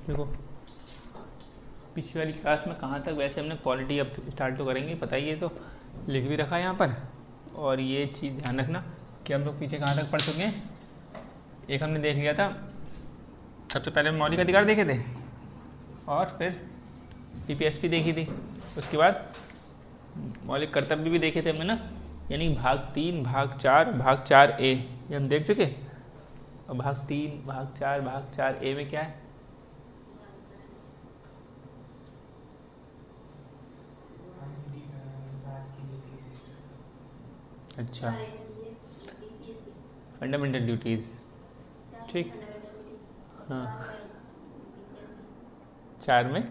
देखो पिछली वाली क्लास में कहाँ तक, वैसे हमने पॉलिटी अब स्टार्ट तो करेंगे, पता ही है, तो लिख भी रखा है यहाँ पर। और ये चीज़ ध्यान रखना कि हम लोग पीछे कहाँ तक पढ़ चुके हैं। एक हमने देख लिया था, सबसे पहले मौलिक अधिकार देखे थे, और फिर पीपीएसपी देखी थी। उसके बाद मौलिक कर्तव्य भी देखे थे हमने ना, यानी भाग 3, भाग 4, भाग 4A ये हम देख चुके। और भाग 3, भाग 4, भाग 4A में क्या है? अच्छा, फंडामेंटल ड्यूटीज़, ठीक। हाँ, 4 में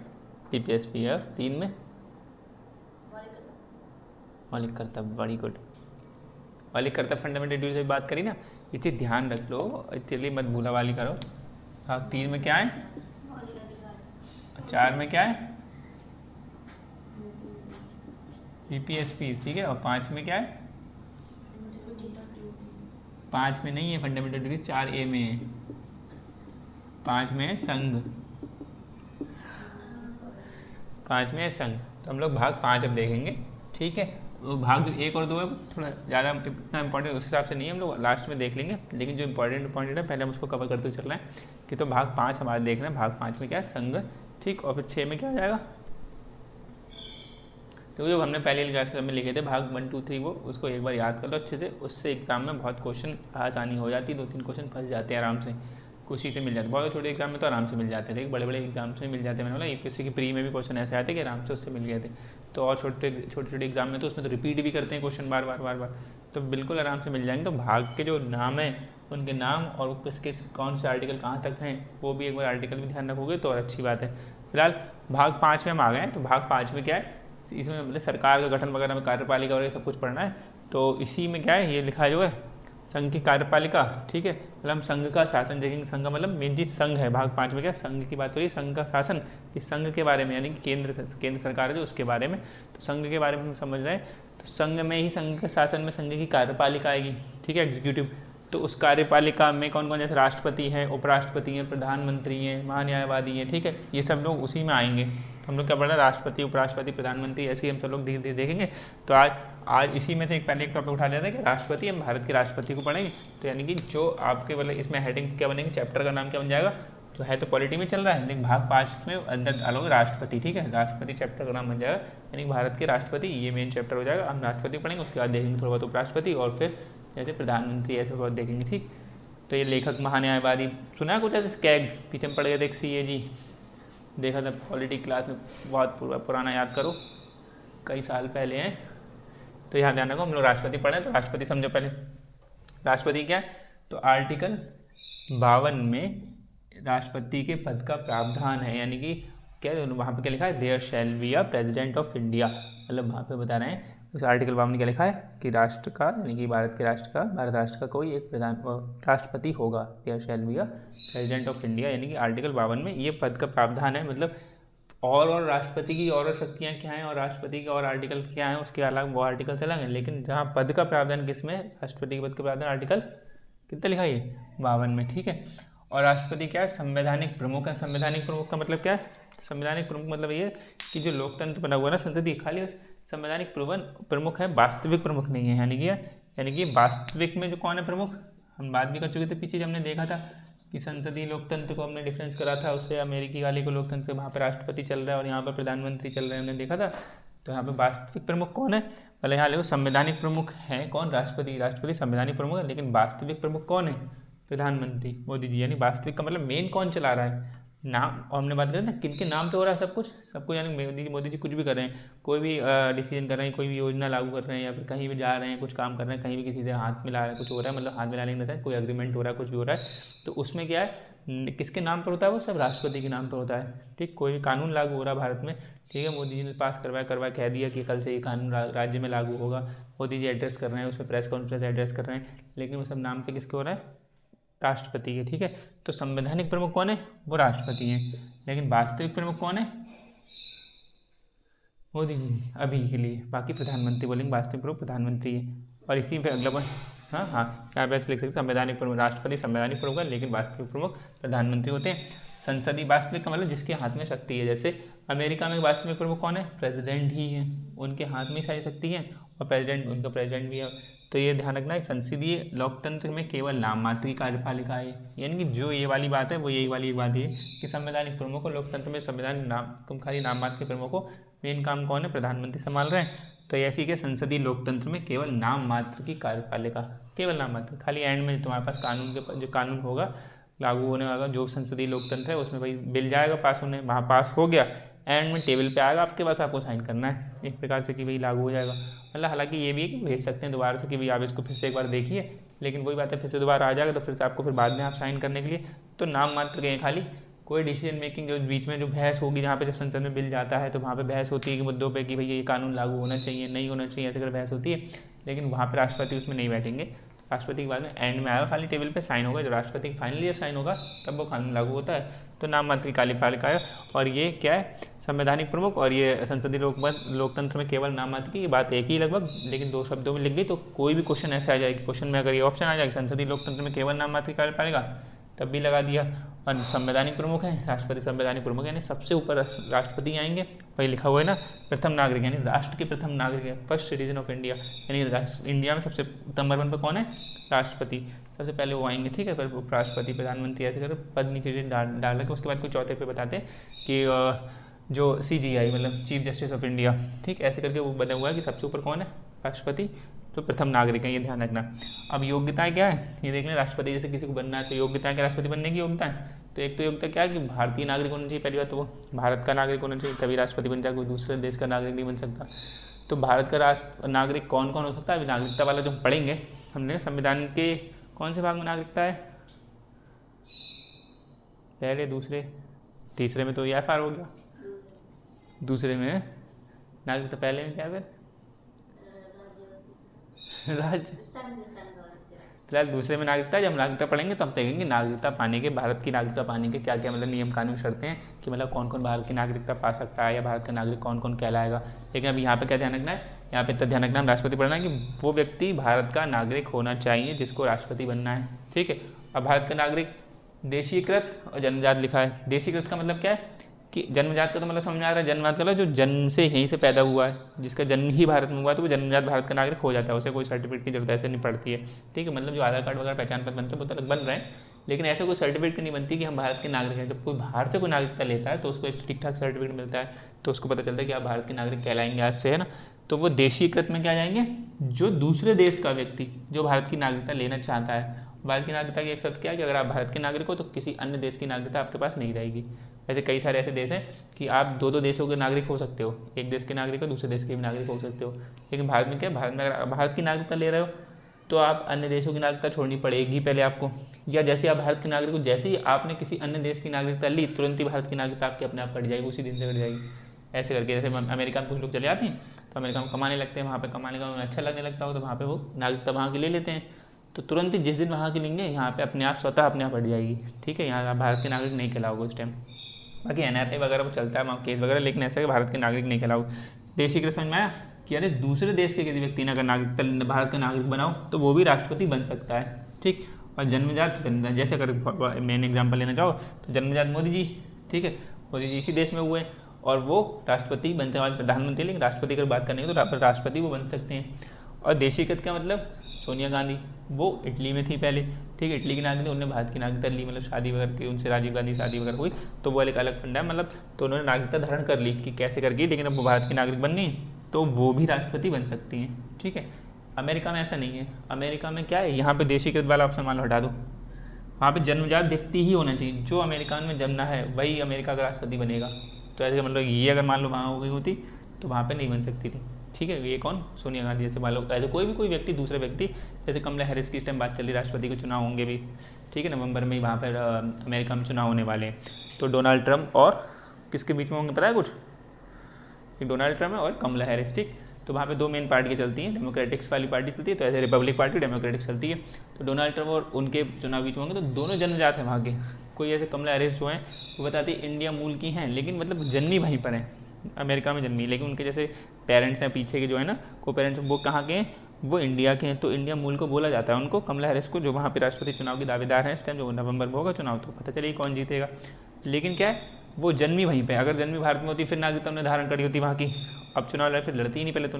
पीपीएसपी है, 3 में मौलिक कर्तव्य। बड़ी गुड, मौलिक कर्तव्य फंडामेंटल ड्यूटी से बात करी ना, ये चीज़ ध्यान रख लो, चलिए मत भूला वाली करो। भाग 3 में क्या है, 4 में क्या है, पीपीएसपी, ठीक है। और 5 में क्या है, 5 में नहीं है फंडामेंटल ड्यूटी, 4A में है। 5 में है संघ, 5 में है संघ। तो हम लोग भाग 5 अब देखेंगे, ठीक है। वो भाग 1 और 2 है थोड़ा ज़्यादा इतना इंपॉर्टेंट उस हिसाब से नहीं है, हम लोग लास्ट में देख लेंगे, लेकिन जो इंपॉर्टेंट पॉइंट है पहले हम उसको कवर करते हुए चल रहे हैं कि तो भाग 5 हमारे देख रहे हैं। भाग 5 में क्या है, संघ, ठीक। और फिर 6 में क्या हो जाएगा, तो जो हमने पहले क्लास में लिखे थे भाग 1, 2, 3, वो उसको एक बार याद कर लो अच्छे से, उससे एग्जाम में बहुत क्वेश्चन आसानी हो जाती है, 2-3 क्वेश्चन फंस जाते हैं आराम से, कुछ चीज़ें मिल जाती है। बहुत छोटे एग्जाम में तो आराम से मिल जाते थे, बड़े बड़े एग्जाम्स में मिल जाते हैं। मैंने बोला यूपीएससी की प्री में भी क्वेश्चन ऐसे आते कि आराम से उससे मिल गए थे। तो और छोटे छोटे एग्जाम में तो उसमें तो रिपीट भी करते हैं क्वेश्चन बार बार, तो बिल्कुल आराम से मिल जाएंगे। तो भाग के जो नाम है उनके नाम और किसके कौन से आर्टिकल कहाँ तक हैं वो भी एक बार आर्टिकल भी ध्यान रखोगे तो और अच्छी बात है। फिलहाल भाग 5 में हम आ गए हैं। तो भाग 5 में क्या है, इसमें मतलब सरकार का गठन वगैरह में कार्यपालिका वगैरह सब कुछ पढ़ना है। तो इसी में क्या है, ये लिखा जो है संघ की कार्यपालिका, ठीक है। मतलब हम संघ का शासन देखेंगे। संघ का मतलब मेन चीज़ संघ है। भाग 5 में क्या संघ की बात हो रही है, संघ का शासन, इस संघ के बारे में, यानी कि केंद्र सरकार है जो उसके बारे में। तो संघ के बारे में हम समझ रहे हैं, तो संघ में ही संघ के शासन में संघ की कार्यपालिका आएगी, ठीक है, एग्जीक्यूटिव। तो उस कार्यपालिका में कौन कौन, जैसे राष्ट्रपति हैं, उपराष्ट्रपति हैं, प्रधानमंत्री हैं, महान्यायवादी हैं, ठीक है, ये सब लोग उसी में आएंगे। हम लोग क्या पढ़ रहे हैं, राष्ट्रपति, उपराष्ट्रपति, प्रधानमंत्री, ऐसे ही हम सब लोग धीरे धीरे देखेंगे। तो आज इसी में से एक पहले एक टॉपिक उठा लेते हैं कि राष्ट्रपति, हम भारत के राष्ट्रपति को पढ़ेंगे। तो यानी कि जो आपके मतलब इसमें हेडिंग क्या बनेगी, चैप्टर का नाम क्या बन जाएगा, तो है तो पॉलिटी में चल रहा है, लेकिन भाग 5 में अंदर डालोगे राष्ट्रपति, ठीक है, राष्ट्रपति चैप्टर का नाम बन जाएगा, यानी भारत के राष्ट्रपति, ये मेन चैप्टर हो जाएगा। हम राष्ट्रपति पढ़ेंगे, उसके बाद देखेंगे थोड़ा बहुत उपराष्ट्रपति, और फिर जैसे प्रधानमंत्री, ऐसे बहुत देखेंगे, ठीक। तो ये लेखक, महान्यायवादी, सुना है कुछ ऐसे, स्कैग पीछे में पड़ गए थे, CAG देखा था पॉलिटी क्लास में, बहुत पुराना याद करो, कई साल पहले हैं। तो यहाँ ध्यान रखो, हम लोग राष्ट्रपति पढ़े, तो राष्ट्रपति समझो पहले। राष्ट्रपति क्या है, तो आर्टिकल 52 में राष्ट्रपति के पद का प्रावधान है, यानी कि क्या वहाँ पे क्या लिखा है, there shall be a president of India. मतलब वहाँ पे बता रहे हैं उस आर्टिकल 52 में क्या लिखा है कि राष्ट्र का, यानी कि भारत राष्ट्र का कोई एक राष्ट्रपति होगा, there shall be a president of India. यानी कि आर्टिकल 52 में ये पद का प्रावधान है। मतलब और राष्ट्रपति की और शक्तियाँ क्या हैं, और राष्ट्रपति के और आर्टिकल क्या हैं, उसके अलग वो आर्टिकल अलग हैं, लेकिन जहाँ पद का प्रावधान किस में, राष्ट्रपति के पद का प्रावधान आर्टिकल कितना लिखा है, 52 में, ठीक है। और राष्ट्रपति क्या है, संवैधानिक प्रमुख है। संवैधानिक प्रमुख का मतलब क्या है, संवैधानिक प्रमुख मतलब ये कि जो लोकतंत्र बना हुआ है ना, संसदीय, खाली संवैधानिक प्रमुख है, वास्तविक प्रमुख नहीं है। यानी कि वास्तविक में जो कौन है प्रमुख, हम बात भी कर चुके थे पीछे, हमने देखा था कि संसदीय लोकतंत्र को हमने डिफरेंस करा था उससे अमेरिकी वाले को लोकतंत्र, वहाँ पर राष्ट्रपति चल रहा है और यहाँ पर प्रधानमंत्री चल रहे हैं, हमने देखा था। तो यहाँ पे वास्तविक प्रमुख कौन है, पहले यहाँ देखो, संवैधानिक प्रमुख है कौन, राष्ट्रपति संवैधानिक प्रमुख है, लेकिन वास्तविक प्रमुख कौन है, प्रधानमंत्री मोदी जी। यानी वास्तविक का मतलब मेन कौन चला रहा है, नाम। और हमने बात करी ना किन के नाम पे हो रहा है सब कुछ, यानी मोदी जी कुछ भी कर रहे हैं, कोई भी डिसीजन कर रहे हैं, कोई भी योजना लागू कर रहे हैं, या फिर कहीं भी जा रहे हैं, कुछ काम कर रहे हैं, कहीं भी किसी से हाथ मिला रहे हैं, कुछ हो रहा है, मतलब हाथ मिलाने के साथ कोई एग्रीमेंट हो रहा है, कुछ भी हो रहा है, तो उसमें क्या है, किसके नाम पर होता है, वो सब राष्ट्रपति के नाम पर होता है, ठीक। कोई भी कानून लागू हो रहा है भारत में, ठीक है, मोदी जी ने पास करवाया कह दिया कि कल से ये कानून राज्य में लागू होगा, मोदी जी एड्रेस कर रहे हैं, उसमें प्रेस कॉन्फ्रेंस एड्रेस कर रहे हैं, लेकिन वो सब नाम पे किसके हो रहा है, राष्ट्रपति के, ठीक है। तो संवैधानिक प्रमुख कौन है, वो राष्ट्रपति हैं, लेकिन वास्तविक प्रमुख कौन है, मोदी जी अभी के लिए। बाकी प्रधानमंत्री बोलेंगे, वास्तविक प्रमुख प्रधानमंत्री है। और इसी पे अगला हाँ यहाँ पे ऐसे लिख सकते, संवैधानिक प्रमुख राष्ट्रपति संवैधानिक प्रमुख है, लेकिन वास्तविक प्रमुख प्रधानमंत्री होते हैं। संसदीय वास्तविक का मतलब जिसके हाथ में शक्ति है। जैसे अमेरिका में वास्तविक प्रमुख कौन है? प्रेसिडेंट ही है, उनके हाथ में सारी शक्ति है और प्रेसिडेंट उनका प्रेसिडेंट भी है। तो ये ध्यान रखना है, संसदीय लोकतंत्र में केवल नाम मात्र की कार्यपालिका है। यानी कि जो ये वाली बात है वो यही वाली बात है कि संवैधानिक प्रमुख को लोकतंत्र में संविधान नाम तुम खाली नाम मात्र के प्रमुख को, मेन काम कौन है? प्रधानमंत्री संभाल रहे हैं। तो ऐसी के संसदीय लोकतंत्र में केवल नाम मात्र की कार्यपालिका, केवल नाम मात्र, खाली एंड में तुम्हारे पास कानून के जो कानून होगा लागू होने वाला, जो संसदीय लोकतंत्र है उसमें भाई बिल जाएगा पास होने, वहाँ पास हो गया, एंड में टेबल पे आएगा आपके पास, आपको साइन करना है एक प्रकार से कि भाई लागू हो जाएगा। मतलब हालांकि ये भी है कि भेज सकते हैं दोबारा से कि भाई आप इसको फिर से एक बार देखिए, लेकिन वही बात है फिर से दोबारा आ जाएगा तो फिर से आपको फिर बाद में आप साइन करने के लिए, तो नाम मात्र के खाली कोई डिसीजन मेकिंग जो बीच में जो बहस होगी, जहाँ पे जब संसद में बिल जाता है तो वहाँ पे बहस होती है कि मुद्दों पे कि भाई ये कानून लागू होना चाहिए नहीं होना चाहिए, ऐसे कर बहस होती है, लेकिन वहाँ पे राष्ट्रपति उसमें नहीं बैठेंगे। राष्ट्रपति के बाद में एंड में आएगा, खाली टेबल पे साइन होगा, जो राष्ट्रपति का फाइनली साइन होगा तब वो कानून लागू होता है। तो नाम मात्र की कार्यपालिका है, और ये क्या है? संवैधानिक प्रमुख, और ये संसदीय लोकतंत्र में केवल नाम मात्र की, ये बात एक ही लगभग, लेकिन दो शब्दों में लिख गई तो कोई भी क्वेश्चन ऐसे आ जाएगी, क्वेश्चन में अगर ये ऑप्शन आ जाएगा संसदीय लोकतंत्र में केवल नाम मात्र की कार्यपालिका, तब भी लगा दिया। और संवैधानिक प्रमुख हैं, राष्ट्रपति संवैधानिक प्रमुख यानी सबसे ऊपर राष्ट्रपति आएंगे, वही लिखा हुआ है ना, प्रथम नागरिक यानी राष्ट्र के प्रथम नागरिक है, फर्स्ट सिटीजन ऑफ इंडिया, यानी इंडिया में सबसे नंबर 1 पर कौन है? राष्ट्रपति, सबसे पहले वो आएंगे, ठीक है, फिर उपराष्ट्रपति, प्रधानमंत्री, ऐसे कर पद नीचे डाल के उसके बाद कुछ चौथे पे बताते हैं कि जो CJI मतलब चीफ जस्टिस ऑफ इंडिया, ठीक, ऐसे करके वो बना हुआ है कि सबसे ऊपर कौन है? राष्ट्रपति, तो प्रथम नागरिक है, ये ध्यान रखना। अब योग्यताएं क्या है ये देख लें, राष्ट्रपति जैसे किसी को बनना है तो योग्यताएं क्या? राष्ट्रपति बनने की योग्यता है, तो एक तो योग्यता क्या है कि भारतीय नागरिक होना चाहिए, पहली बात तो वो भारत का नागरिक होना चाहिए तभी राष्ट्रपति बन जाए, कोई दूसरे देश का नागरिक नहीं बन सकता। तो भारत का नागरिक कौन कौन हो सकता है? अभी नागरिकता वाला जो हम पढ़ेंगे, हमने संविधान के कौन से भाग में नागरिकता है? पहले, दूसरे, तीसरे में तो ये FR हो गया, दूसरे में नागरिकता, पहले में क्या? फिर राज्य, फिलहाल दूसरे में नागरिकता। जब नागरिकता पढ़ेंगे तो हम देखेंगे नागरिकता पाने के, भारत की नागरिकता पाने के क्या क्या मतलब नियम कानून शर्तें हैं कि मतलब कौन कौन भारत की नागरिकता पा सकता है या भारत का नागरिक कौन कौन कहलाएगा। लेकिन अब यहाँ पे क्या ध्यान रखना है? यहाँ पे इतना ध्यान रखना है, राष्ट्रपति पढ़ना है कि वो व्यक्ति भारत का नागरिक होना चाहिए जिसको राष्ट्रपति बनना है, ठीक है। अब भारत का नागरिक देशीकृत और जन्मजात लिखा है। देशीकृत का मतलब क्या है कि जन्मजात का तो मतलब समझ आ रहा है, जन्मजात का जो जन्म से यहीं से पैदा हुआ है, जिसका जन्म ही भारत में हुआ है तो वो जन्मजात भारत का नागरिक हो जाता है, उसे कोई सर्टिफिकेट की जरूरत ऐसे नहीं पड़ती है, ठीक है। मतलब जो आधार कार्ड वगैरह पहचान पत्र बनते हैं वो तो अलग बन रहे हैं, लेकिन ऐसे कोई सर्टिफिकेट नहीं बनती कि हम भारत के नागरिक हैं। जब कोई बाहर से कोई नागरिकता लेता है तो उसको एक ठीक ठाक सर्टिफिकेट मिलता है, तो उसको पता चलता है कि आप भारत के नागरिक कहलाएंगे आज से, है ना। तो वो देशीकृत में क्या जाएंगे? जो दूसरे देश का व्यक्ति जो भारत की नागरिकता लेना चाहता है। भारत की नागरिकता की एक शर्त क्या है कि अगर आप भारत के नागरिक हो तो किसी अन्य देश की नागरिकता आपके पास नहीं रहेगी। ऐसे कई सारे ऐसे देश हैं कि आप दो देशों के नागरिक हो सकते हो, एक देश के नागरिक हो दूसरे देश के भी नागरिक हो सकते हो, लेकिन भारत में क्या है? भारत में अगर भारत की नागरिकता ले रहे हो तो आप अन्य देशों की नागरिकता छोड़नी पड़ेगी पहले आपको, या जैसे आप भारत के नागरिक हो, जैसे ही आपने किसी अन्य देश की नागरिकता ली तुरंत ही भारत की नागरिकता आपकी अपने आप कट जाएगी, उसी दिन से कट जाएगी। ऐसे करके जैसे अमेरिका में कुछ लोग चले जाते हैं तो अमेरिका में कमाने लगते हैं, वहाँ पे कमाने का उन्हें अच्छा लगने लगता हो तो वहाँ पे वो नागरिकता वहाँ की ले लेते हैं, तो तुरंत ही जिस दिन वहाँ की लेंगे यहाँ पे अपने आप स्वतः अपने आप हट जाएगी, ठीक है। यहाँ आप भारत के नागरिक नहीं कहलाओगे उस टाइम। बाकी NRA वगैरह वो चलता है वहाँ केस वगैरह, लेकिन ऐसा है कि भारत के नागरिक नहीं कहलाओगे। देशीकृत समझ में आया कि अरे दूसरे देश के किसी व्यक्ति ने अगर नागरिकता भारत का नागरिक बनाओ तो वो भी राष्ट्रपति बन सकता है, ठीक। और जन्मजात जैसे अगर मेन एग्जाम्पल लेना चाहो तो जन्मजात मोदी जी, ठीक है, मोदी जी इसी देश में हुए और वो राष्ट्रपति बनते हैं, प्रधानमंत्री, लेकिन राष्ट्रपति अगर बात करनी है तो राष्ट्रपति वो बन सकते हैं। और देशीकृत का मतलब सोनिया गांधी, वो इटली में थी पहले, ठीक है, इटली की नागरिक, उन्होंने भारत की नागरिकता ली, मतलब शादी वगैरह की उनसे राजीव गांधी शादी वगैरह हुई तो वो एक अलग फंडा है, मतलब तो उन्होंने नागरिकता धारण कर ली कि कैसे करके, लेकिन अब वो भारत की नागरिक बन गई तो वो भी राष्ट्रपति बन सकती हैं, ठीक है। अमेरिका में ऐसा नहीं है। अमेरिका में क्या है, यहाँ पे देशीकृत वाला ऑप्शन मान लो हटा दो, वहाँ पे जन्मजात व्यक्ति ही होना चाहिए, जो अमेरिका में जन्मा है वही अमेरिका का राष्ट्रपति बनेगा। तो ऐसे मतलब ये अगर मान लो वहाँ हो गई होती तो वहाँ पे नहीं बन सकती थी, ठीक है। ये कौन? सोनिया गांधी जैसे मान लो, ऐसे कोई व्यक्ति, दूसरे व्यक्ति, जैसे कमला हैरिस की इस टाइम बात चल रही, राष्ट्रपति के चुनाव होंगे भी, ठीक है, नवंबर में ही वहाँ पर अमेरिका में चुनाव होने वाले हैं। तो डोनाल्ड ट्रंप और किसके बीच में होंगे पता है कुछ? डोनाल्ड ट्रंप है और कमला हैरिस, ठीक। तो वहाँ पे दो मेन पार्टियाँ चलती हैं, डेमोक्रेटिक्स वाली पार्टी चलती है, तो ऐसे रिपब्लिक पार्टी डेमोक्रेटिक्स चलती है। तो डोनाल्ड ट्रंप और उनके चुनाव बीच में होंगे, तो दोनों जन्मजात हैं वहाँ के। कोई ऐसे कमला हैरिस जो हैं वो बताती है इंडिया मूल की हैं, लेकिन मतलब जन्मी वहीं पर हैं, अमेरिका में जन्मी, लेकिन उनके जैसे पेरेंट्स हैं पीछे के जो है ना, को पेरेंट्स वो कहाँ के हैं? वो इंडिया के हैं, तो इंडिया मूल को बोला जाता है उनको, कमला हैरिस को, जो वहाँ पे राष्ट्रपति चुनाव की दावेदार हैं इस टाइम, जो नवंबर में होगा चुनाव, तो पता चलेगी कौन जीतेगा। लेकिन क्या है वो जन्मी वहीं पे, अगर जन्मी भारत में होती फिर नागरिकता हमने धारण करी होती वहाँ की। अब चुनाव लड़ फिर लड़ती ही नहीं, पहले तो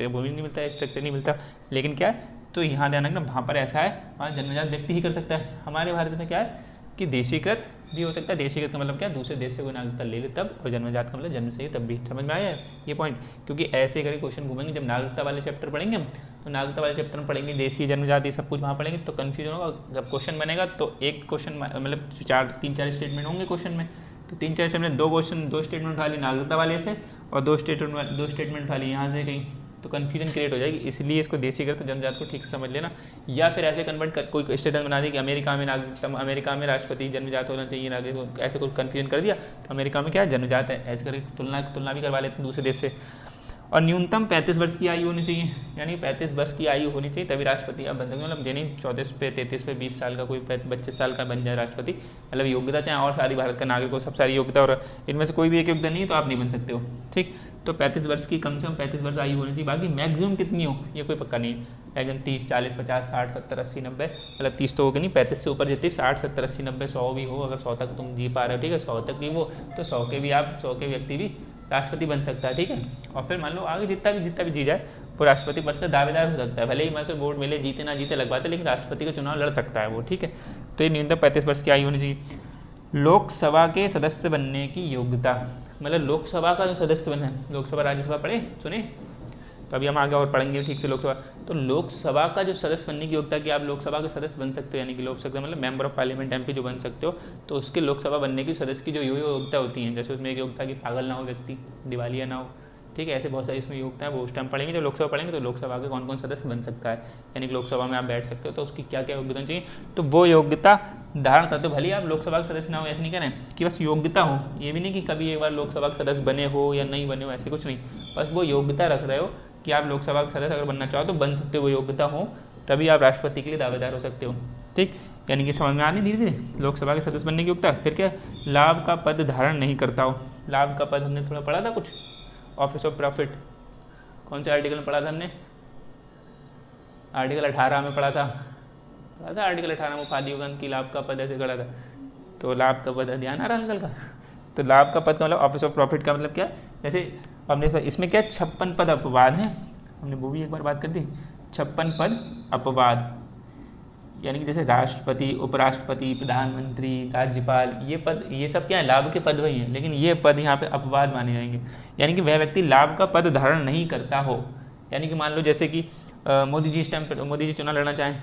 वो भी नहीं मिलता है, स्ट्रक्चर नहीं मिलता। लेकिन क्या है, तो यहाँ ध्यान रखना वहाँ पर ऐसा है, वहाँ जन्मजात व्यक्ति ही कर सकता है। हमारे भारत में क्या है कि देशीकृत भी हो सकता है। देशीकृत का मतलब क्या, दूसरे देश से कोई नागरिकता ले ले तब, और जन्मजात का मतलब जन्म से ही तब भी। समझ में आया ये पॉइंट? क्योंकि ऐसे करके क्वेश्चन घूमेंगे। जब नागरिकता वाले चैप्टर पढ़ेंगे हम, तो नागरिकता वाले चैप्टर में पढ़ेंगे देशी जन्मजाति सब कुछ वहाँ पढ़ेंगे, तो कन्फ्यूजन होगा। जब क्वेश्चन बनेगा तो एक क्वेश्चन मतलब 3-4 स्टेटमेंट होंगे क्वेश्चन में, तो 3-4 स्टेटमेंट, दो स्टेटमेंट उठा ली नागरिकता वाले से और दो स्टेटमेंट उठा ली यहाँ से कहीं, तो कन्फ्यूजन क्रिएट हो जाएगी। इसलिए इसको देशी कर, तो जनजात को ठीक से समझ लेना। या फिर ऐसे कन्वर्ट कर कोई स्टेटमेंट बना दी कि अमेरिका में अमेरिका में राष्ट्रपति जन्मजात होना चाहिए नागरिक, ऐसे कोई कन्फ्यूजन कर दिया तो अमेरिका में क्या है जन्मजात है, ऐसे करके तुलना भी करवा लेते हैं दूसरे देश से। और न्यूनतम 35 वर्ष की आयु होनी चाहिए, यानी 35 वर्ष की आयु होनी चाहिए तभी राष्ट्रपति आप बन सकते हो। मतलब यानी 34 पे 33 पे 20 साल का कोई 25 साल का बन जाए राष्ट्रपति, मतलब योग्यता चाहे और सारी भारत का नागरिक को सब सारी योग्यता, और इनमें से कोई भी एक योग्यता नहीं है तो आप नहीं बन सकते हो। ठीक, तो 35 वर्ष की कम से कम 35 वर्ष आयु होनी चाहिए। बाकी मैक्सिमम कितनी हो ये कोई पक्का नहीं है, मैक्सिमम 30, 40, 50, 60, 70, 80, 90, मतलब 30 तो होगी नहीं, 35 से ऊपर जितनी 60, 70, 80, 90, 100 भी हो। अगर 100 तक तुम जी पा रहे हो, ठीक है, 100 तक भी वो, तो 100 के भी आप 100 के व्यक्ति भी राष्ट्रपति बन सकता है। ठीक है, और फिर मान लो आगे जितना भी जी जाए वो राष्ट्रपति बनकर दावेदार हो सकता है। भले ही मैं से वोट मिले, जीते ना जीते लगवाते, लेकिन राष्ट्रपति का चुनाव लड़ सकता है वो। ठीक है, तो ये न्यूनतम 35 वर्ष की आयु होनी चाहिए। लोकसभा के सदस्य बनने की योग्यता, मतलब लोकसभा का जो सदस्य बना है, लोकसभा राज्यसभा पढ़े सुने, तो अभी हम आगे और पढ़ेंगे ठीक से लोकसभा। तो लोकसभा का जो सदस्य बनने की योग्यता कि आप लोकसभा के सदस्य बन सकते हो, यानी कि लोकसभा मतलब मेंबर ऑफ पार्लियामेंट एमपी जो बन सकते हो, तो उसके लोकसभा बनने की सदस्य की जो योग्यता होती है, जैसे उसमें एक योग्यता कि पागल ना हो व्यक्ति, दिवालिया ना हो। ठीक है, ऐसे बहुत सारी इसमें योग्यता है, वो उस टाइम पढ़ेंगे। जब लोकसभा पढ़ेंगे तो लोकसभा के कौन कौन सदस्य बन सकता है, यानी कि लोकसभा में आप बैठ सकते हो, तो उसकी क्या क्या योग्यता चाहिए, तो वो योग्यता धारण करते हो। भले आप लोकसभा के सदस्य ना हो, ऐसे नहीं करें कि बस योग्यता हो, ये भी नहीं कि कभी एक बार लोकसभा के सदस्य बने हो या नहीं बने हो, ऐसे कुछ नहीं, बस वो योग्यता रख रहे हो कि आप लोकसभा के सदस्य अगर बनना चाहो तो बन सकते हो, वो योग्यता हो तभी आप राष्ट्रपति के लिए दावेदार हो सकते हो। ठीक, यानी कि समझ में आने धीरे धीरे लोकसभा के सदस्य बनने की योग्यता। फिर क्या, लाभ का पद धारण नहीं करता हो। लाभ का पद हमने थोड़ा पढ़ा था कुछ, ऑफिस ऑफ प्रॉफिट, कौन से आर्टिकल में पढ़ा था हमने, आर्टिकल 18 में पढ़ा था आर्टिकल 18 में उपाधि युगम की लाभ का पद ऐसे करा था। तो लाभ का पद ध्यान आ रहा है का, तो लाभ का पद का मतलब ऑफिस ऑफ प्रॉफिट का मतलब क्या, जैसे हमने इसमें क्या 56 पद अपवाद हैं, हमने वो भी एक बार बात कर दी। 56 पद अपवाद, यानी कि जैसे राष्ट्रपति, उपराष्ट्रपति, प्रधानमंत्री, राज्यपाल, ये पद, ये सब क्या है, लाभ के पद वही हैं, लेकिन ये पद यहाँ पे अपवाद माने जाएंगे। यानी कि वह व्यक्ति लाभ का पद धारण नहीं करता हो। यानी कि मान लो जैसे कि मोदी जी इस टाइम पर मोदी जी चुनाव लड़ना चाहें,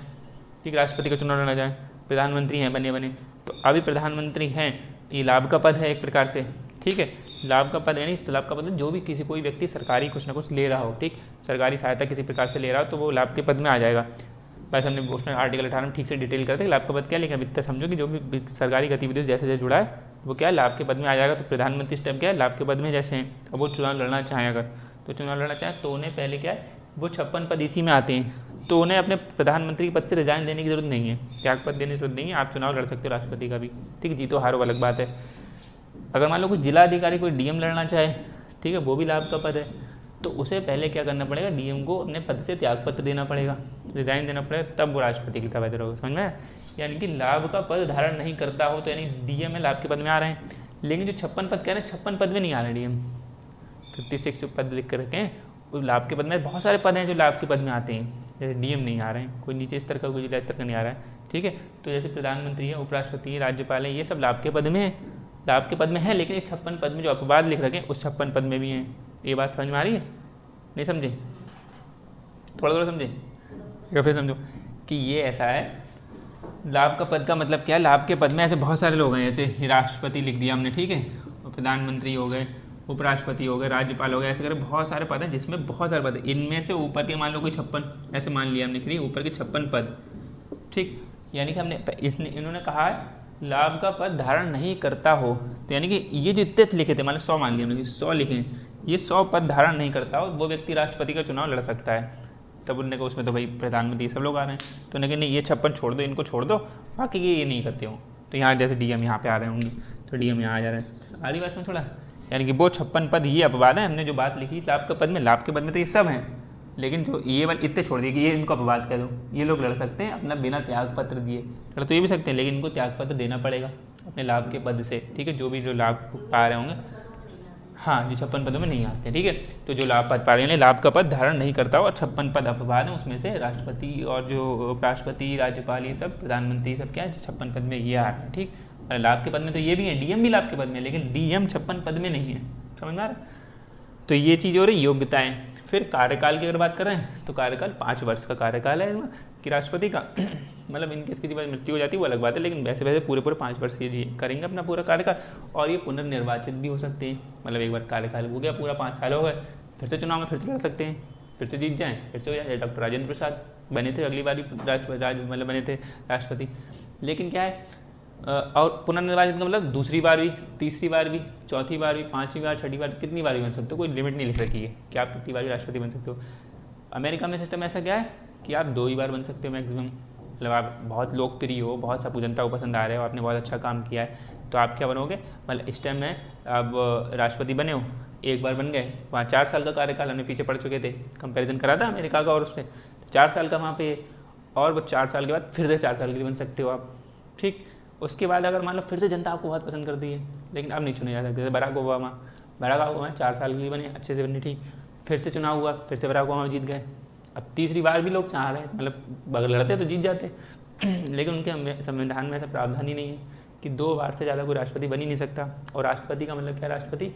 ठीक, राष्ट्रपति का चुनाव लड़ना चाहें, प्रधानमंत्री हैं बने, तो अभी प्रधानमंत्री हैं, ये लाभ का पद है एक प्रकार से। ठीक है, लाभ का पद है नहीं, लाभ का पद जो भी कोई व्यक्ति सरकारी कुछ ना कुछ ले रहा हो, ठीक, सरकारी सहायता किसी प्रकार से ले रहा हो, तो वो लाभ के पद में आ जाएगा। बस हमने उसमें आर्टिकल 18 में ठीक से डिटेल करते हैं लाभ का पद क्या है, लेकिन इतना समझो कि जो भी सरकारी गतिविधियों जैसे जैसे जुड़ा है वो क्या है, लाभ के पद में आ जाएगा। तो प्रधानमंत्री इस टाइम क्या है, लाभ के पद में जैसे हैं, अब वो चुनाव लड़ना चाहें अगर, तो चुनाव लड़ना चाहें तो उन्हें पहले क्या है, वो 56 पद इसी में आते हैं, तो उन्हें अपने प्रधानमंत्री के पद से रिजाइन देने की जरूरत नहीं है, त्याग पद देने की जरूरत नहीं है, आप चुनाव लड़ सकते हो राष्ट्रपति का भी। ठीक, जीतो हारो अलग बात है। अगर मान लो कोई जिला अधिकारी कोई डीएम लड़ना चाहे, ठीक है, वो भी लाभ का पद है, तो उसे पहले क्या करना पड़ेगा, डीएम को अपने पद से त्यागपत्र देना पड़ेगा, रिजाइन देना पड़ेगा, तब वो राष्ट्रपति की दावेदार होगा। समझ में? यानी कि लाभ का पद धारण नहीं करता हो, तो यानी डीएम में लाभ के पद में आ रहे हैं, लेकिन जो 56 पद कह रहे हैं 56 पद में नहीं आ रहे डीएम, 56 पद लिख कर रखे हैं, उस लाभ के पद में बहुत सारे पद हैं जो लाभ के पद में आते हैं, जैसे डीएम नहीं आ रहे हैं, कोई नीचे स्तर का, कोई जिला स्तर का नहीं आ रहा है। ठीक है, तो जैसे प्रधानमंत्री है, उपराष्ट्रपति है, राज्यपाल है, ये सब लाभ के पद में है, लाभ के पद में है, लेकिन 56 पद में जो अपवाद लिख रखे हैं उस 56 पद में भी हैं। ये बात समझ में आ रही है? नहीं समझे? थोड़ा समझे या फिर समझो कि ये ऐसा है, लाभ का पद का मतलब क्या है, लाभ के पद में ऐसे बहुत सारे लोग हैं, जैसे राष्ट्रपति लिख दिया हमने, ठीक है, और प्रधानमंत्री हो गए, उपराष्ट्रपति हो गए, राज्यपाल हो गए, ऐसे करके बहुत सारे पद हैं जिसमें बहुत सारे पद हैं। इनमें से ऊपर के मान लो कोई 56, ऐसे मान लिया हमने कि ऊपर के 56 पद, ठीक, यानी कि हमने इन्होंने कहा है लाभ का पद धारण नहीं करता हो, तो यानी कि ये जो इतने लिखे थे, मान लो 100 मान लिया हमने, 100 लिखे, ये 100 पद धारण नहीं करता हो, वो व्यक्ति राष्ट्रपति का चुनाव लड़ सकता है। तब उन्होंने कहा उसमें तो भाई प्रधानमंत्री सब लोग आ रहे हैं, तो उन्होंने कहा नहीं, ये 56 छोड़ दो, इनको छोड़ दो, बाकी ये नहीं करते हो। तो यहाँ जैसे डीएम यहाँ पे आ रहे होंगे, तो डीएम यहाँ आ जा रहे हैं, आधी बात में थोड़ा, यानी कि वो 56 पद ये अपवाद है, हमने जो बात लिखी लाभ के पद में, लाभ के पद में तो ये सब हैं, लेकिन जो ये वाले इतने छोड़ दिए कि ये इनको अपवाद कह दो, ये लोग लड़ सकते हैं अपना बिना त्याग पत्र दिए, लड़ तो ये भी सकते हैं लेकिन इनको त्याग पत्र देना पड़ेगा अपने लाभ के पद से, ठीक है, जो लाभ पा रहे होंगे, हाँ जो 56 पदों में नहीं आते, ठीक है। तो जो लाभ पद पा रहे हैं लाभ का पद धारण नहीं करता और 56 पद अपवाद हैं, उसमें से राष्ट्रपति और जो उपराष्ट्रपति, राज्यपाल, ये सब प्रधानमंत्री सब क्या है 56 पद में ये आ रहे हैं, ठीक। और लाभ के पद में तो ये भी है, डीएम भी लाभ के पद में, लेकिन डीएम 56 पद में नहीं है, समझ में आ रहा है। तो ये चीज़ हो रही योग्यताएँ। फिर कार्यकाल की अगर बात करें तो कार्यकाल 5 वर्ष का कार्यकाल है कि राष्ट्रपति का मतलब इनके इसकी बाद मृत्यु हो जाती है वो अलग बात है, लेकिन वैसे पूरे 5 वर्ष ये करेंगे अपना पूरा कार्यकाल, और ये पुनर्निर्वाचित भी हो सकते हैं, मतलब एक बार कार्यकाल हो गया पूरा 5 साल हो गए, फिर से चुनाव में फिर से लड़ सकते हैं, फिर से जीत जाएँ, फिर से हो जाए। डॉक्टर राजेंद्र प्रसाद बने थे अगली बार मतलब बने थे राष्ट्रपति, लेकिन क्या है और पुनर्निर्वाचित का मतलब दूसरी बार भी, तीसरी बार भी, चौथी बार भी, 5वीं बार, 6ठी बार, कितनी बार भी बन सकते हो, कोई लिमिट नहीं लिख रखी है कि आप कितनी बार भी राष्ट्रपति बन सकते हो। अमेरिका में सिस्टम ऐसा क्या है कि आप 2 ही बार बन सकते हो मैक्सिमम, मतलब आप बहुत लोकप्रिय हो, बहुत सब जनता को पसंद आ रहे हो, आपने बहुत अच्छा काम किया है, तो आप क्या बनोगे, मतलब इस टाइम में अब राष्ट्रपति बने हो, एक बार बन गए, वहाँ 4 साल का कार्यकाल हमने पीछे पढ़ चुके थे, कंपेरिजन करा था अमेरिका का और उस पर, 4 साल का वहाँ पे, और वो 4 साल के बाद फिर से 4 साल के लिए बन सकते हो आप, ठीक। उसके बाद अगर मान लो फिर से जनता आपको बहुत पसंद करती है, लेकिन अब नहीं चुने जा सकते, जैसे बराक ओबामा 4 साल के लिए बने, अच्छे से बने, ठीक, फिर से चुनाव हुआ, फिर से बराक ओबामा जीत गए, अब तीसरी बार भी लोग चाह रहे हैं, मतलब अगर लड़ते तो जीत जाते लेकिन उनके संविधान में ऐसा प्रावधान ही नहीं है कि 2 बार से ज़्यादा कोई राष्ट्रपति बन ही नहीं सकता। और राष्ट्रपति का मतलब क्या, राष्ट्रपति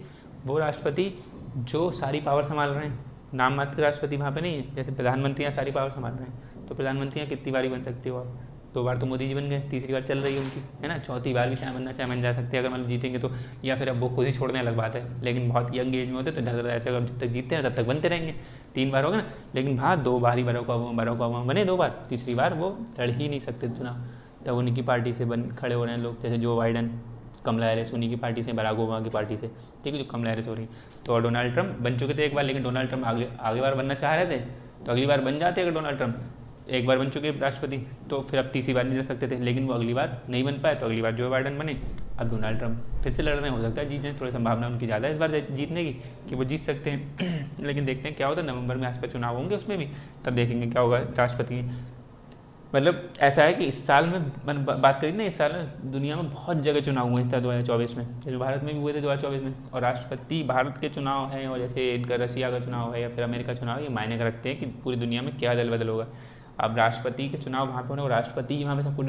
वो राष्ट्रपति जो सारी पावर संभाल रहे हैं, नाम मात्र राष्ट्रपति वहाँ पे नहीं है, जैसे प्रधानमंत्री सारी पावर संभाल रहे हैं, तो प्रधानमंत्री कितनी बार ही बन सकते हो आप, 2 बार तो मोदी जी बन गए, तीसरी बार चल रही है उनकी, है ना, चौथी बार भी चाहे बनना चाहे बन जा सकते हैं अगर मतलब जीतेंगे तो, या फिर अब वो खुद ही छोड़ने अलग बात है, लेकिन बहुत यंग एज में होते तो ज़्यादा ऐसे अगर जब तक जीतते हैं तब तक बनते रहेंगे, 3 बार हो गए ना, लेकिन हाँ 2 बार ही बराक ओबामा बने, 2 बार, तीसरी बार वो लड़ ही नहीं सकते चुनाव, तब उन्हीं की पार्टी से खड़े हो रहे हैं लोग, जैसे जो बाइडन, कमला हैरिस उन्हीं की पार्टी से, बराक ओबामा की पार्टी से, ठीक है, जो कमला हैरिस हो रही है। तो डोनाल्ड ट्रंप बन चुके थे एक बार, लेकिन डोनाल्ड ट्रंप आगे बार बनना चाह रहे थे, तो अगली बार बन जाते अगर डोनाल्ड ट्रंप, एक बार बन चुके राष्ट्रपति, तो फिर अब तीसरी बार नहीं लड़ सकते थे, लेकिन वो अगली बार नहीं बन पाए, तो अगली बार जो बाइडन बने, अब डोनाल्ड ट्रंप फिर से लड़ रहे हैं, हो सकता है जीत जाए, थोड़ी संभावना उनकी ज़्यादा है इस बार जीतने की कि वो जीत सकते हैं लेकिन देखते हैं क्या होता है, नवंबर में आसपास चुनाव होंगे, उसमें भी तब देखेंगे क्या होगा राष्ट्रपति। मतलब ऐसा है कि इस साल में मैंने बात करी ना, इस साल दुनिया में बहुत जगह चुनाव हुए इस साल 2024 में, जैसे भारत में भी हुए थे 2024 में, और राष्ट्रपति भारत के चुनाव हैं और जैसे इनका रसिया का चुनाव है या फिर अमेरिका का चुनाव है, ये मायने रखते हैं कि पूरी दुनिया में क्या दल बदल होगा। अब राष्ट्रपति के चुनाव वहाँ पे होने, और राष्ट्रपति वहाँ पे सब कुछ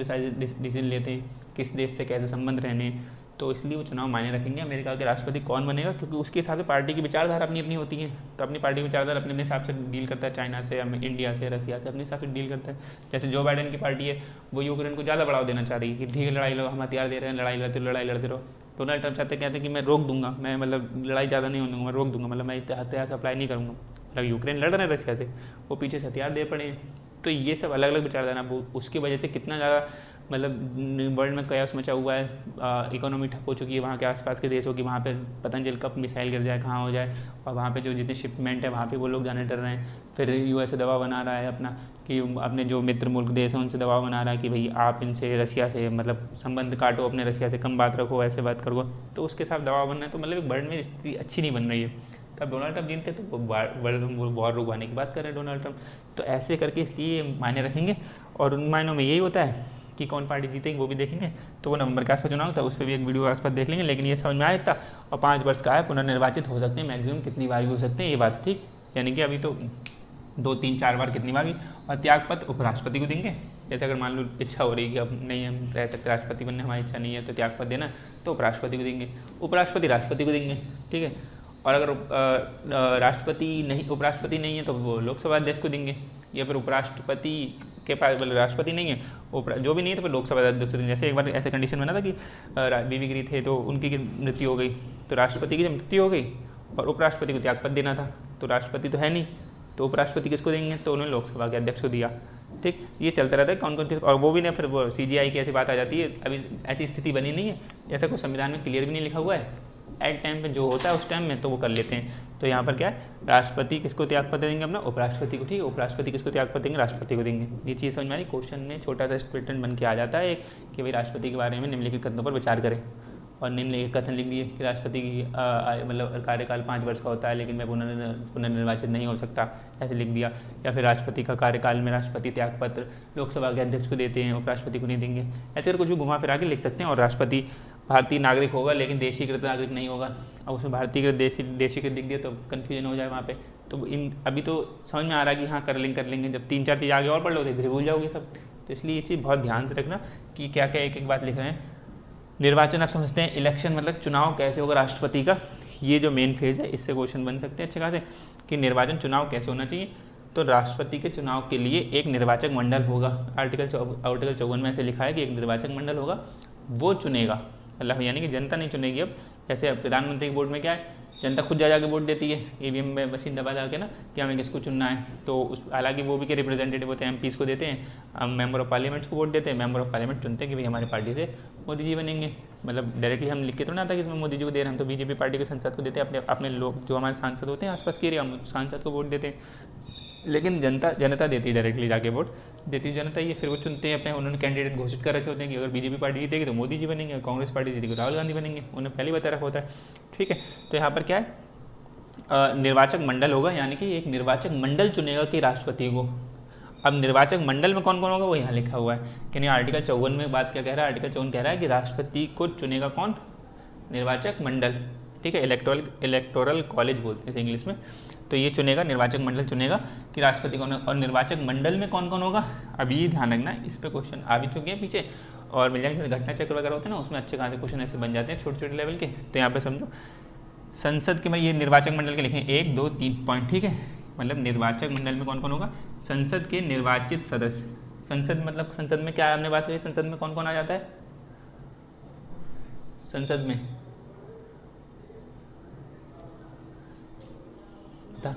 डिसीजन लेते हैं किस देश से कैसे संबंध रहने, तो इसलिए वो चुनाव मायने रखेंगे अमेरिका के राष्ट्रपति कौन बनेगा, क्योंकि उसके हिसाब से पार्टी की विचारधारा अपनी अपनी होती है, तो अपनी पार्टी की विचारधारा अपने अपने हिसाब से डील करता है, चाइना से, इंडिया से, रसिया से अपने हिसाब से डील करता है। जैसे जो बाइडन की पार्टी है वो यूक्रेन को ज़्यादा बढ़ावा देना चाह रही है कि ठीक है लड़ाई लो, हम हथियार दे रहे हैं, लड़ाई लड़ते रहो। डोनाल्ड ट्रंप कहते हैं कि मैं रोक दूंगा, मैं मतलब लड़ाई ज़्यादा नहीं होने दूंगा, मैं रोक दूंगा, मतलब मैं हथियार सप्लाई नहीं करूँगा, मतलब यूक्रेन लड़ रहे हैं रसिया से, वो पीछे से हथियार दे पड़े। तो ये सब अलग अलग विचारधारा, वो उसकी वजह से कितना ज़्यादा मतलब वर्ल्ड में कयास मचा हुआ है, इकोनॉमी ठप हो चुकी है वहाँ के आसपास के देशों की, वहाँ पे पता नहीं चल कब मिसाइल गिर जाए, कहाँ हो जाए, और वहाँ पे जो जितने शिपमेंट है वहाँ पे वो लोग जाने डर रहे हैं। फिर यूएस दबाव बना रहा है अपना कि अपने जो मित्र मुल्क देश हैं उनसे दबाव बना रहा है कि भाई आप इनसे रसिया से मतलब संबंध काटो, अपने रसिया से कम बात रखो, ऐसे बात करो, तो उसके साथ दबाव बनना है। तो मतलब एक वर्ल्ड में स्थिति अच्छी नहीं बन रही है। तब डोनाल्ड ट्रंप जीतते तो वर्ल्ड वॉर रुकवाने की बात कर रहे हैं डोनाल्ड ट्रंप, तो ऐसे करके इसलिए मायने रखेंगे, और उन मायनों में यही होता है कि कौन पार्टी जीतेगी वो भी देखेंगे। तो वो नवंबर के आसपास चुनाव था, उस पर भी एक वीडियो आसपास देख लेंगे, लेकिन ये समझ में आया था। और 5 वर्ष का है, पुनर्निर्वाचित हो सकते हैं, मैक्सिमम कितनी बार भी हो सकते हैं, ये बात ठीक, यानी कि अभी तो 2, 3, 4 बार कितनी बार भी। और त्यागपत्र उपराष्ट्रपति को देंगे, जैसे अगर मान लो इच्छा हो रही है कि अब नहीं हम रह सकते राष्ट्रपति बनने, हमारी इच्छा नहीं है तो त्यागपत्र देना, तो उपराष्ट्रपति को देंगे, उपराष्ट्रपति राष्ट्रपति को देंगे, ठीक है। और अगर उपराष्ट्रपति नहीं है तो वो लोकसभा अध्यक्ष को देंगे, या फिर उपराष्ट्रपति के पास मतलब राष्ट्रपति नहीं है, जो भी नहीं है तो फिर लोकसभा अध्यक्ष देंगे। जैसे एक बार ऐसे कंडीशन बना था कि बीबी गिरी थे तो उनकी मृत्यु हो गई, तो राष्ट्रपति की जब मृत्यु हो गई और उपराष्ट्रपति को त्यागपत्र देना था, तो राष्ट्रपति तो है नहीं, तो उपराष्ट्रपति किसको देंगे, तो उन्होंने लोकसभा के अध्यक्ष को दिया, ठीक। ये चलता रहता है कौन कौन किस, और वो भी नहीं, फिर वो CGI की ऐसी बात आ जाती है। अभी ऐसी स्थिति बनी नहीं है, ऐसा कुछ संविधान में क्लियर भी नहीं लिखा हुआ है, एट टाइम पे जो होता है उस टाइम में तो वो कर लेते हैं। तो यहाँ पर क्या है, राष्ट्रपति किसको त्यागपत्र देंगे अपना, उपराष्ट्रपति को, ठीक है। उपराष्ट्रपति किसको त्यागपत्र देंगे, राष्ट्रपति को देंगे। ये चीज़ समझ में आ रही, क्वेश्चन में छोटा सा स्टेटमेंट बन के आ जाता है कि भाई राष्ट्रपति के बारे में निम्नलिखित कदमों पर विचार करें। और निम्नलिखित कथन लिख दिए कि राष्ट्रपति की मतलब कार्यकाल 5 वर्ष का होता है, लेकिन मैं पुनर्निर्वाचित नहीं हो सकता, ऐसे लिख दिया। या फिर राष्ट्रपति का कार्यकाल में राष्ट्रपति त्यागपत्र लोकसभा के अध्यक्ष को देते हैं, उपराष्ट्रपति को नहीं देंगे, ऐसे कुछ भी घुमा फिरा के लिख सकते हैं। और राष्ट्रपति भारतीय नागरिक होगा लेकिन देशीकृत नागरिक नहीं होगा। अब उसमें भारतीय देशीकृत लिख दिया तो कन्फ्यूजन हो जाए वहाँ पे। तो इन अभी तो समझ में आ रहा है कि हाँ कर लेंगे, जब 3-4 चीज़ आगे और पढ़ लो तो फिर भूल जाओगे सब। तो इसलिए ये चीज़ बहुत ध्यान से रखना कि क्या क्या एक एक बात लिख रहे हैं। निर्वाचन आप समझते हैं, इलेक्शन मतलब चुनाव कैसे होगा राष्ट्रपति का, ये जो मेन फेज़ है, इससे क्वेश्चन बन सकते हैं अच्छे खासे कि निर्वाचन चुनाव कैसे होना चाहिए। तो राष्ट्रपति के चुनाव के लिए एक निर्वाचक मंडल होगा। आर्टिकल 54 में ऐसे लिखा है कि एक निर्वाचक मंडल होगा, वो चुनेगा, मतलब यानी कि जनता नहीं चुनेगी। अब जैसे प्रधानमंत्री के बोर्ड में क्या है, जनता खुद जा के वोट देती है ईवीएम में मशीन दबा के ना कि हमें किसको चुनना है। तो उस हालांकि वो भी के रिप्रेजेंटेटिव होते हैं, एमपीज़ को देते हैं, मेंबर ऑफ पार्लियामेंट्स को वोट देते हैं, मेंबर ऑफ पार्लियामेंट चुनते हैं कि भाई हमारी पार्टी से मोदी जी बनेंगे। मतलब डायरेक्टली हम लिख के तो ना आता कि इसमें मोदी जी को दे रहे हैं, हम तो बीजेपी पार्टी के सांसद को देते हैं, अपने लोग जो हमारे सांसद होते हैं आसपास के एरिया, हम सांसद को वोट देते हैं। लेकिन जनता देती है डायरेक्टली जाके वोट देती है जनता ही, फिर वो चुनते हैं अपने, उन्होंने कैंडिडेट घोषित कर रखे होते हैं कि अगर बीजेपी पार्टी जीतेगी तो मोदी जी बनेंगे, कांग्रेस पार्टी जीतेगी तो राहुल गांधी बनेंगे, उन्हें पहले ही बता रखा होता है। ठीक है, तो यहाँ पर क्या है, निर्वाचक मंडल होगा, यानी कि एक निर्वाचक मंडल चुनेगा कि राष्ट्रपति को। अब निर्वाचक मंडल में कौन कौन होगा वो यहाँ लिखा हुआ है कि नहीं। आर्टिकल 54 में बात क्या कह रहा है, आर्टिकल 54 कह रहा है कि राष्ट्रपति को चुनेगा कौन, निर्वाचक मंडल। ठीक है, इलेक्टोरल कॉलेज बोलते हैं इंग्लिश में। तो ये चुनेगा, निर्वाचक मंडल चुनेगा कि राष्ट्रपति कौन है। और निर्वाचक मंडल में कौन कौन होगा, अभी ध्यान रखना, इस पर क्वेश्चन आ भी चुके हैं पीछे, और मिल जाएंगे घटना चक्र वगैरह होते हैं ना, उसमें अच्छे खासे क्वेश्चन ऐसे बन जाते हैं छोटे छोटे लेवल के। तो यहाँ पे समझो संसद के, मैं ये निर्वाचक मंडल के लिखें 1 2 3 पॉइंट। ठीक है, मतलब निर्वाचक मंडल में कौन कौन होगा, संसद के निर्वाचित सदस्य। संसद मतलब संसद में क्या है, हमने बात करी संसद में कौन कौन आ जाता है, संसद में बता।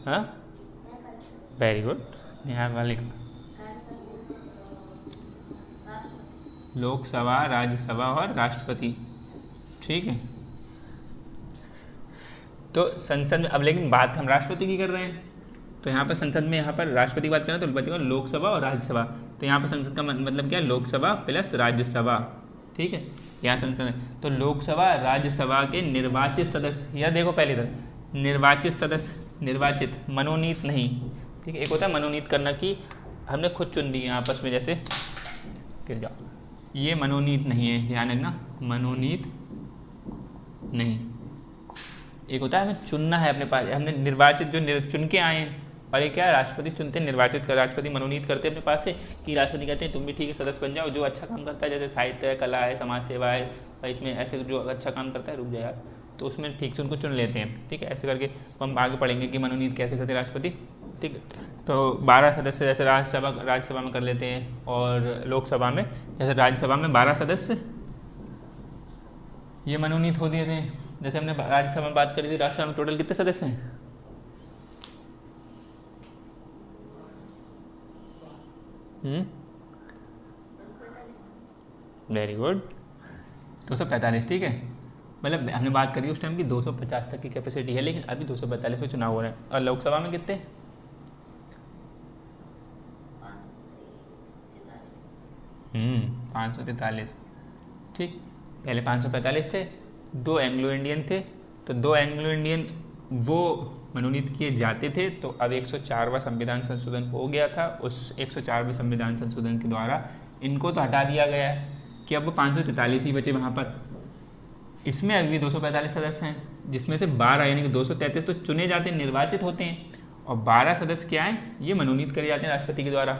हाँ, वेरी गुड, न्यायपालिका, लोकसभा, राज्यसभा और राष्ट्रपति। ठीक है, तो संसद में, अब लेकिन बात हम राष्ट्रपति की कर रहे हैं, तो यहाँ पर संसद में, यहाँ पर राष्ट्रपति की बात करें तो बचेगा लोकसभा और राज्यसभा। तो यहाँ पर संसद का मतलब क्या है, लोकसभा प्लस राज्यसभा। ठीक है, यहाँ संसद है तो लोकसभा राज्यसभा के निर्वाचित सदस्य, यह देखो पहले तक निर्वाचित सदस्य, निर्वाचित, मनोनीत नहीं। ठीक है, एक होता है मनोनीत करना कि हमने खुद चुन ली आपस में, जैसे गिर जाओ, ये मनोनीत नहीं है, ध्यान रखना, मनोनीत नहीं। एक होता है हमें चुनना है अपने पास, हमने निर्वाचित जो चुन के आए हैं, और एक क्या है, राष्ट्रपति चुनते हैं, निर्वाचित कर, राष्ट्रपति मनोनीत करते हैं अपने पास से कि राष्ट्रपति कहते हैं तुम भी ठीक है सदस्य बन जाओ, जो अच्छा काम करता है, जैसे साहित्य है, कला है, समाज सेवा है, इसमें ऐसे जो अच्छा काम करता है, रुक जाए यार, तो उसमें ठीक से उनको चुन लेते हैं। ठीक है, ऐसे करके हम आगे पढ़ेंगे कि मनोनीत कैसे करते हैं राष्ट्रपति। ठीक है, तो 12 सदस्य जैसे राज्यसभा में कर लेते हैं, और लोकसभा में, जैसे राज्यसभा में 12 सदस्य ये मनोनीत हो दिए थे। जैसे हमने राज्यसभा में बात करी थी, राज्यसभा में टोटल कितने सदस्य हैं, वेरी गुड, 245। ठीक है, मतलब हमने बात करी उस टाइम की 250 तक की कैपेसिटी है, लेकिन अभी 242 में चुनाव हो रहे हैं। और लोकसभा में कितने, 543। ठीक, पहले 545 थे, 2 एंग्लो इंडियन थे, तो 2 एंग्लो इंडियन वो मनोनीत किए जाते थे। तो अब 104वां संविधान संशोधन हो गया था, उस 104वें संविधान संशोधन के द्वारा इनको तो हटा दिया गया है कि अब वो 543 ही बचे वहाँ पर। इसमें अभी 245 सदस्य हैं, जिसमें से 12 यानी कि 233 तो चुने जाते हैं, निर्वाचित होते हैं, और 12 सदस्य क्या हैं, ये मनोनीत करे जाते हैं राष्ट्रपति के द्वारा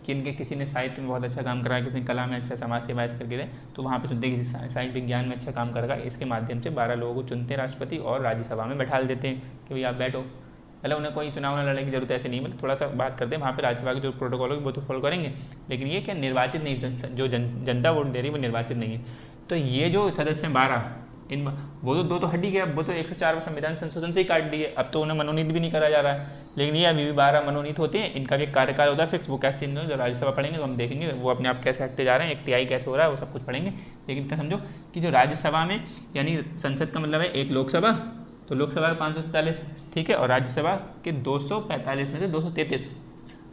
कि इनके किसी ने साहित्य में बहुत अच्छा काम करा, किसी ने कला में अच्छा, समाज सेवा ऐसे करके रहे, तो वहाँ पे सुनते हैं किसी साइंस विज्ञान में अच्छा काम करेगा, इसके माध्यम से 12 लोगों को चुनते हैं राष्ट्रपति और राज्यसभा में बैठा देते हैं कि भाई आप बैठो। मतलब उन्हें कोई चुनाव न लड़ने की जरूरत ऐसे नहीं, मतलब थोड़ा सा बात करते हैं वहाँ पे राज्यसभा के जो प्रोटोकॉल होगी वो तो फॉलो करेंगे, लेकिन ये क्या निर्वाचित नहीं, जो जनता वोट दे रही है वो निर्वाचित नहीं है। तो ये जो सदस्य हैं 12, इन वो तो 2 तो हट ही गया, वो तो 104वें संविधान संशोधन से ही काट दिए, अब तो उन्हें मनोनीत भी नहीं करा जा रहा है, लेकिन ये अभी भी 12 मनोनीत होते हैं। इनका भी एक कार्यकाल होता है फिक्स, वो कैसे जो राज्यसभा पढ़ेंगे तो हम देखेंगे वो अपने आप कैसे हटते जा रहे हैं, एक तिहाई कैसे हो रहा है, वो सब कुछ पढ़ेंगे। लेकिन इतना समझो कि जो राज्यसभा में, यानी संसद का मतलब है एक लोकसभा, तो लोकसभा के 543, ठीक है, और राज्यसभा के 245 में से 233,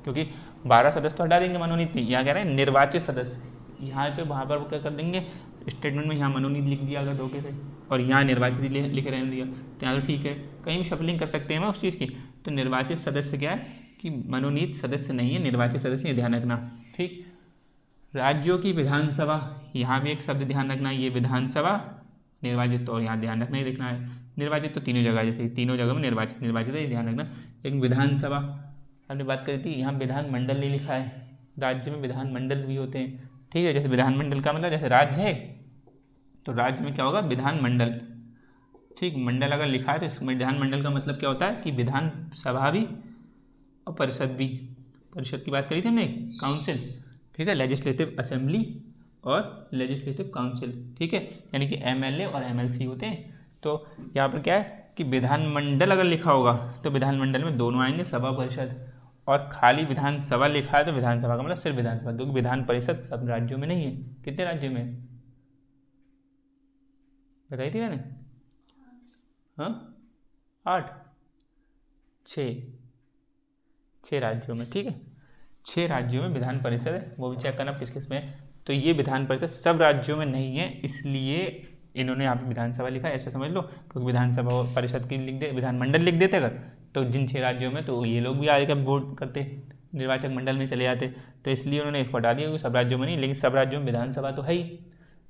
क्योंकि 12 सदस्य तो हटा देंगे मनोनीत नहीं, यहाँ कह रहे हैं निर्वाचित सदस्य, यहाँ पे वहाँ पर वो क्या कर देंगे, स्टेटमेंट में यहाँ मनोनीत लिख दिया अगर धोखे से, और यहाँ निर्वाचित लिख रहने दिया तो यहाँ तो ठीक है, कहीं भी शफलिंग कर सकते हैं ना उस चीज़ की। तो निर्वाचित सदस्य क्या है कि मनोनीत सदस्य नहीं है, निर्वाचित सदस्य, ये ध्यान रखना। ठीक, राज्यों की विधानसभा, यहाँ भी एक शब्द ध्यान रखना, ये विधानसभा निर्वाचित, तो यहाँ ध्यान रखना ही दिखना है। निर्वाचित तो तीनों जगह, जैसे तीनों जगह में निर्वाचित है, ये ध्यान रखना। लेकिन विधानसभा हमने बात करी थी, यहाँ विधानमंडल नहीं लिखा है, राज्य में विधानमंडल भी होते हैं। ठीक है, जैसे विधानमंडल का मतलब जैसे राज्य है तो राज्य में क्या होगा, विधानमंडल। ठीक, मंडल अगर लिखा है तो इस विधानमंडल का मतलब क्या होता है कि विधानसभा भी और परिषद भी। परिषद की बात करी थी हमने, काउंसिल। ठीक है, लेजिस्लेटिव असेंबली और लेजिस्लेटिव काउंसिल। ठीक है, यानी कि एमएलए और एमएलसी होते हैं। तो यहाँ पर क्या है कि विधानमंडल अगर लिखा होगा तो विधानमंडल में दोनों आएंगे, सभा परिषद, और खाली विधानसभा लिखा है तो विधानसभा का मतलब सिर्फ विधानसभा, क्योंकि विधान परिषद सब राज्यों में नहीं है। कितने राज्यों में बताई थी मैंने? हाँ, 8, 6 राज्यों में। ठीक है, 6 राज्यों में विधान परिषद है, वो भी चेक करना किस किस में है। तो ये विधान परिषद सब राज्यों में नहीं है, इसलिए इन्होंने यहाँ पे विधानसभा लिखा है, ऐसा समझ लो। क्योंकि विधानसभा और परिषद की लिख दे, विधानमंडल लिख देते अगर, तो जिन 6 राज्यों में, तो ये लोग भी आगे वोट करते, निर्वाचक मंडल में चले जाते। तो इसलिए उन्होंने एक हटा दिया, क्योंकि सब राज्यों में नहीं, लेकिन सब राज्यों में विधानसभा तो है ही।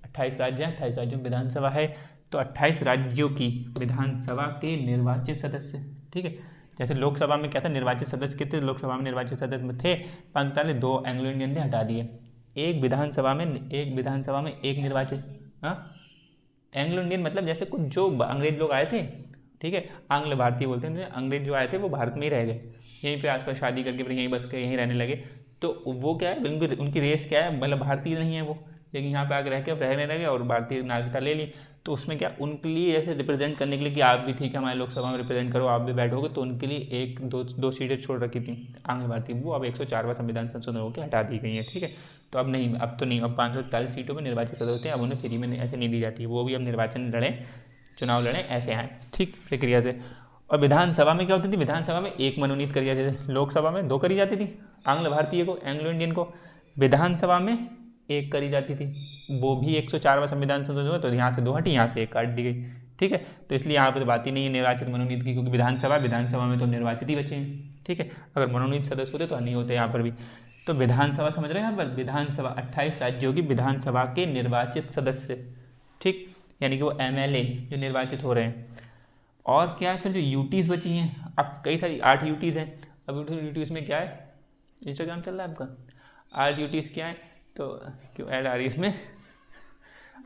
28 राज्य हैं, 28 राज्यों में विधानसभा है। तो 28 राज्यों की विधानसभा के निर्वाचित सदस्य। ठीक है, जैसे लोकसभा में क्या था, निर्वाचित सदस्य कितने लोकसभा में निर्वाचित सदस्य थे 543, 2 एंग्लो इंडियन थे, हटा दिए। एक विधानसभा में एक निर्वाचित, हाँ, एंग्लो इंडियन मतलब जैसे कुछ जो अंग्रेज लोग आए थे। ठीक है, आंग्ल भारतीय बोलते हैं, अंग्रेज जो आए थे वो भारत में ही रह गए, यहीं पे आसपास शादी करके फिर यहीं बस के यहीं रहने लगे। तो वो क्या है, उनकी रेस क्या है, मतलब भारतीय नहीं है वो, लेकिन यहाँ पे आके रह के रहने लगे और भारतीय नागरिकता ले ली। तो उसमें क्या, उनके लिए ऐसे रिप्रेजेंट करने के लिए कि आप भी ठीक है हमारे लोकसभा में रिप्रेजेंट करो, आप भी बैठोगे, तो उनके लिए एक दो सीटें छोड़ रखी थी आंग्ल भारतीय, वो अब 104वां संविधान संशोधन होकर हटा दी गई है। ठीक है, तो अब नहीं, अब तो नहीं, अब 541 सीटों में निर्वाचित सदस्य होते हैं, अब उन्हें फ्री में ऐसे नहीं दी जाती है, वो भी अब निर्वाचन लड़ें, चुनाव लड़ें, ऐसे आए। ठीक, प्रक्रिया से। और विधानसभा में क्या होती थी, विधानसभा में एक मनोनीत करी जाती थी, लोकसभा में 2 करी जाती थी, आंग्ल भारतीय को, एंग्लो इंडियन को। विधानसभा में 1 करी जाती थी, वो भी 104वां संविधान संशोधन हुआ, तो यहाँ से 2 हटी, यहाँ से 1 काट दी गई। ठीक है, तो इसलिए यहाँ पर तो बात ही नहीं है निर्वाचित मनोनीत की, क्योंकि विधानसभा में तो निर्वाचित ही बचे हैं। ठीक है, अगर मनोनीत सदस्य होते तो नहीं होते यहाँ पर भी। तो विधानसभा समझ रहे हैं यहाँ पर, विधानसभा 28 राज्यों की विधानसभा के निर्वाचित सदस्य। ठीक, यानी कि वो एमएलए जो निर्वाचित हो रहे हैं। और क्या है फिर जो यूटीज़ बची हैं, अब कई सारी 8 यूटीज़ हैं। अब यूटीज़ में क्या है, इंस्टाग्राम चल रहा है आपका, 8 यूटीज़ क्या है, तो क्यों ऐड आ रही है इसमें,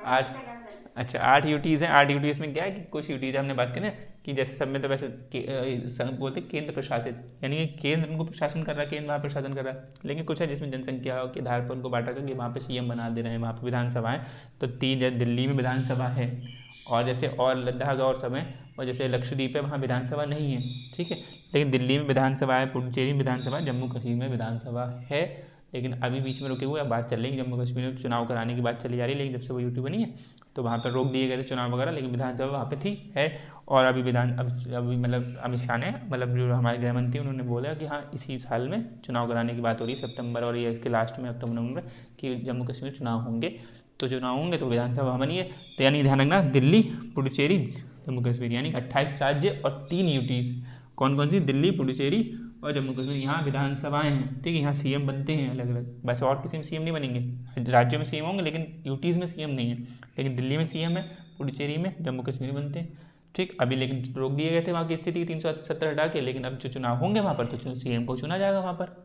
8, अच्छा 8 यूटीज़ हैं। 8 यूटीज़ में क्या है कि कुछ यूटीज़ हमने बात की ना कि जैसे सब में तो वैसे बोलते केंद्र प्रशासित, यानी कि केंद्र उनको प्रशासन कर रहा है, केंद्र वहाँ प्रशासन कर रहा है, लेकिन कुछ है जिसमें जनसंख्या के आधार पर उनको बांटा करके वहाँ पे सीएम बना दे रहे हैं, वहाँ पे विधानसभा है। तो 3 जैसे दिल्ली में विधानसभा है, और जैसे और लद्दाख और सब हैं, और जैसे लक्षद्वीप है वहाँ विधानसभा नहीं है। ठीक है, लेकिन दिल्ली में विधानसभा है, पुडुचेरी में विधानसभा, जम्मू कश्मीर में विधानसभा है। लेकिन अभी बीच में रुके हुए, अब बात चल रही है जम्मू कश्मीर में चुनाव कराने की बात चली जा रही है, लेकिन जब से वो यूटी बनी है तो वहाँ पर रोक दिए गए थे चुनाव वगैरह, लेकिन विधानसभा वहाँ पे थी है। और अभी अभी मतलब अमित शाह ने, मतलब जो हमारे गृह मंत्री, उन्होंने बोला कि हाँ इसी साल में चुनाव कराने की बात हो रही है, सितंबर और ये के लास्ट में, अक्टूबर नवंबर, कि जम्मू कश्मीर चुनाव होंगे। तो चुनाव होंगे तो विधानसभा बनी है। तो यानी ध्यान रखना, दिल्ली, पुडुचेरी, जम्मू कश्मीर, यानी 28 राज्य और 3 यूटीज़। कौन कौन सी, दिल्ली, पुडुचेरी और जम्मू कश्मीर, यहाँ विधानसभाएं हैं। ठीक है, यहाँ सीएम बनते हैं अलग अलग, वैसे और किसी में सीएम नहीं बनेंगे, राज्यों में सीएम होंगे लेकिन यूटीज़ में सीएम नहीं है। लेकिन दिल्ली में सीएम है, पुडुचेरी में, जम्मू कश्मीर में बनते हैं। ठीक, अभी लेकिन रोक दिए गए थे वहाँ की स्थिति 370 हटा के, लेकिन अब जो चुनाव होंगे वहाँ पर तो सीएम को चुना जाएगा वहाँ पर।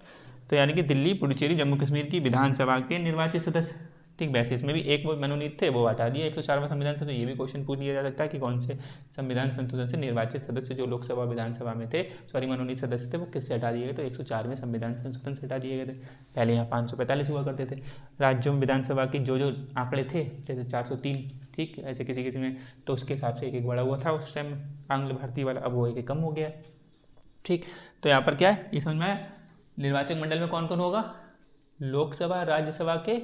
तो यानी कि दिल्ली, पुडुचेरी, जम्मू कश्मीर की विधानसभा के निर्वाचित सदस्य। ठीक, वैसे इसमें भी एक वो मनोनीत थे, वो हटा दिए 104वां संविधान संशोधन। ये भी क्वेश्चन पूछ लिया जा सकता है कि कौन से संविधान संशोधन से निर्वाचित सदस्य जो लोकसभा विधानसभा में थे, मनोनीत सदस्य थे, वो किससे हटा दिए गए, तो 104वें संविधान संशोधन से हटा दिए गए थे। पहले यहाँ 545 हुआ करते थे। राज्यों में विधानसभा की जो जो आंकड़े थे, जैसे 403, ठीक, ऐसे किसी किसी में, तो उसके हिसाब से एक बड़ा हुआ था उस टाइम आंग्ल भारतीय वाला, अब वो एक कम हो गया। ठीक, तो यहाँ पर क्या है ये समझ में आया। निर्वाचक मंडल में कौन कौन होगा, लोकसभा राज्यसभा के